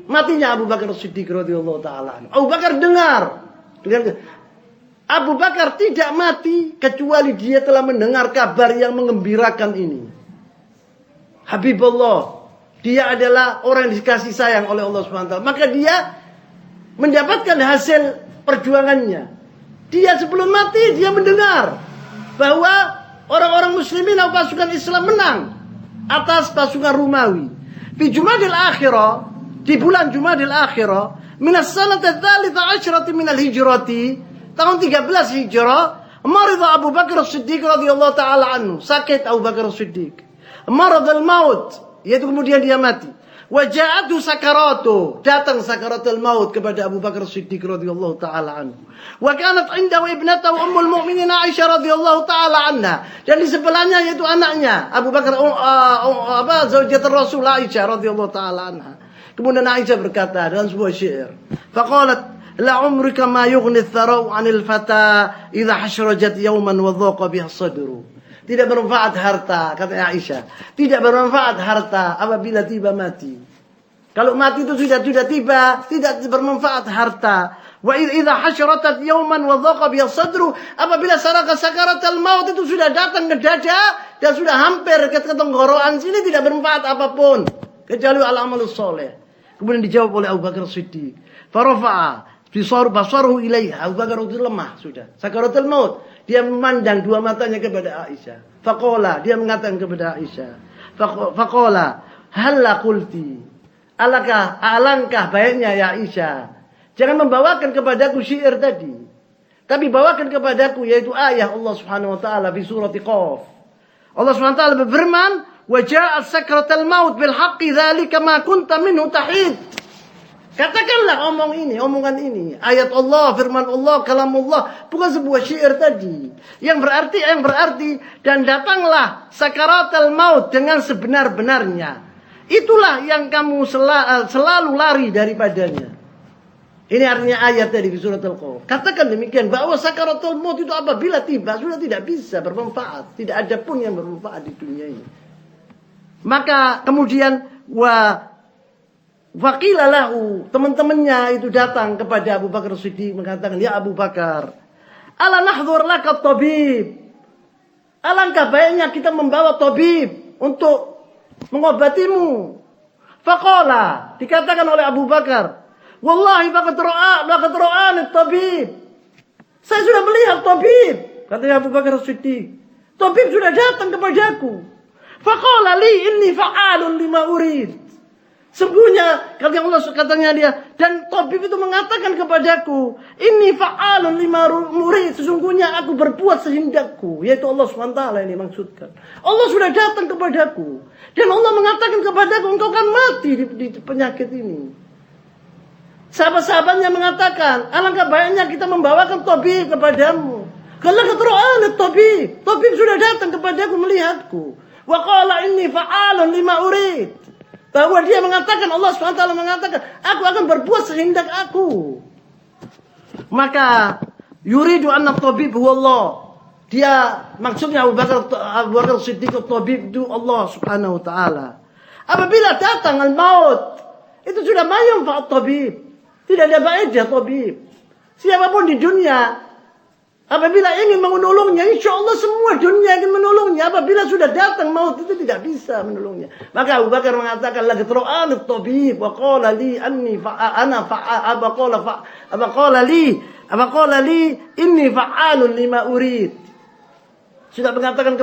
matinya Abu Bakar Siddiq radhiyallahu taala. Abu Bakar dengar Abu Bakar tidak mati kecuali dia telah mendengar kabar yang mengembirakan ini. Habibullah, dia adalah orang yang dikasih sayang oleh Allah SWT. Maka dia mendapatkan hasil perjuangannya. Dia sebelum mati dia mendengar bahwa orang-orang muslimin atau pasukan Islam menang atas pasukan Romawi. Di Jumadil Akhirah, di bulan Jumadil Akhirah, minas sanati tsalitsa asyrati minal hijrati, tahun 13 Hijrah, marida Abu Bakar As-Siddiq radhiyallahu taala anhu. Sakit Abu Bakar As-Siddiq. Marad al-maut, yaitu kemudian dia mati. Wa ja'atu sakaratu, datang sakaratul maut kepada Abu Bakar As-Siddiq radhiyallahu taala anhu. Wa kanat indahu ibnatuhu ummul mu'minin Aisyah radhiyallahu taala anha, dan di sebelahnya yaitu anaknya Abu Bakar zaujatul Rasul Aisyah radhiyallahu taala anha. Kemudian Aisyah berkata dalam sebuah syair, faqalat la umrika ma yughni ath-tharau 'anil fata idza hashrajat yawman wa dhaqa biha sadru. Tidak bermanfaat harta, kata Aisyah. Tidak bermanfaat harta apabila tiba mati. Kalau mati itu sudah tiba, tidak bermanfaat harta. Wa idza hasyaratat yawman wa dhaqa biha sadru, apabila sakaratul maut itu sudah datang ke dada dan sudah hampir ke tenggorokan sini, tidak bermanfaat apapun kecuali al-amalus saleh. Kemudian dijawab oleh Abu Bakar Siddiq. Farafa'a basaruhu ilaiha. Abu Bakar itu lemah sudah. Sakaratul maut. Dia memandang dua matanya kepada Aisyah. Faqala, dia mengatakan kepada Aisyah. Faqala, halla qulti. Alangkah baiknya ya Aisyah. Jangan membawakan kepadaku syair tadi. Tapi bawakan kepadaku yaitu ayat Allah Subhanahu wa taala di surat Qaf. Allah Subhanahu wa taala berfirman, "Wa ja'at sakratul maut bil haqqi dzalika ma kunta minhu tahid." Katakanlah omongan ini. Ayat Allah, firman Allah, kalamullah, bukan sebuah syair tadi. Yang berarti, dan datanglah sakaratul maut dengan sebenar-benarnya. Itulah yang kamu selalu lari daripadanya. Ini artinya ayat tadi di surat Al-Qaf. Katakan demikian, bahwa sakaratul maut itu apabila tiba, sudah tidak bisa bermanfaat. Tidak ada pun yang bermanfaat di dunia ini. Maka kemudian, wakilalahu, teman-temannya itu datang kepada Abu Bakar Siddiq mengatakan, ya Abu Bakar, ala nahdhur laka tabib. Alangkah baiknya kita membawa tabib untuk mengobatimu. Faqala, dikatakan oleh Abu Bakar, wallahi faqad ra'ani tabib. Saya sudah melihat tabib, kata Abu Bakar Siddiq. Tabib sudah datang kepadaku. Faqala li inni fa'alun lima urid. Sungguhnya, katanya dia, dan tabib itu mengatakan kepadaku, ini fa'alun lima murid, sesungguhnya aku berbuat sehendakku, yaitu Allah SWT ini maksudkan. Allah sudah datang kepadaku, dan Allah mengatakan kepadaku, engkau akan mati di penyakit ini. Sahabat-sahabatnya mengatakan, alangkah baiknya kita membawakan tabib kepadamu. Kalau keteruan tabib sudah datang kepadaku melihatku. Wa qala inni fa'alun lima urid. Bahwa dia mengatakan, Allah SWT mengatakan, aku akan berbuat sehendak aku. Maka yuridu anna tabib huwa Allah. Dia maksudnya Abu Bakar Siddiq tabib itu Allah Subhanahu wa taala. Apabila datang al-maut, itu sudah mayum fa'at tabib. Tidak ada faedah tabib. Siapapun di dunia apabila ingin menolongnya, insya Allah semua dunia ingin menolongnya. Apabila sudah datang maut itu tidak bisa menolongnya. Maka Abu Bakar mengatakan, laqad ra'ani tabib wa qala li anni qala li inni fa'alun lima urid. Sudah mengatakan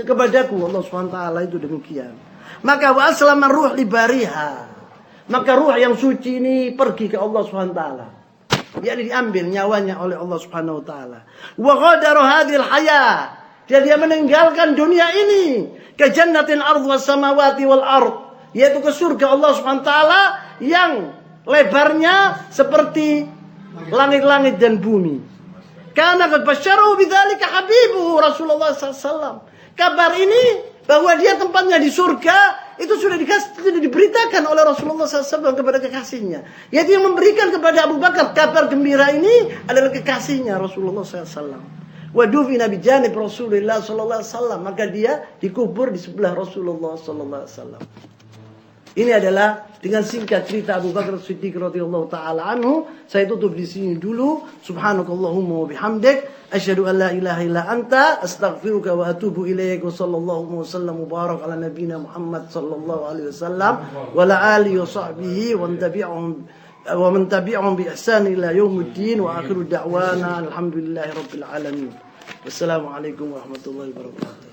kepadaku Allah SWT itu demikian. Maka wa aslama ruh li bariha. Maka ruh yang suci ini pergi ke Allah SWT. Yakni diambil nyawanya oleh Allah Subhanahu wa taala. Wa ghadara hadhil haya. Dia meninggalkan dunia ini ke jannatin ardh was samawati wal ard, yaitu ke surga Allah Subhanahu wa taala yang lebarnya seperti langit-langit dan bumi. Karena qad basyarahu bidzalika habibuhu Rasulullah sallallahu alaihi wasallam. Kabar ini bahwa dia tempatnya di surga itu sudah diberitakan oleh Rasulullah SAW kepada kekasihnya. Yaitu yang memberikan kepada Abu Bakar kabar gembira ini adalah kekasihnya Rasulullah SAW. Wa dufina bi janib Rasulullah sallallahu alaihi wasallam, maka dia dikubur di sebelah Rasulullah sallallahu alaihi wasallam. Ini adalah dengan singkat cerita Abu Bakar Siddiq radhiyallahu taala anhu. Saya tutup di sini dulu. Subhanakallahumma wa bihamdik asyhadu an la ilaha illa anta astaghfiruka wa atubu ilaik. Sallallahu wasallam mubarak ala nabiyyina Muhammad sallallahu alaihi wasallam wa ala alihi wa sahbihi wa man tabi'ahum bi ihsan ila yaumiddin wa akhiru da'wana alhamdulillahi rabbil alamin. Wassalamualaikum warahmatullahi wabarakatuh.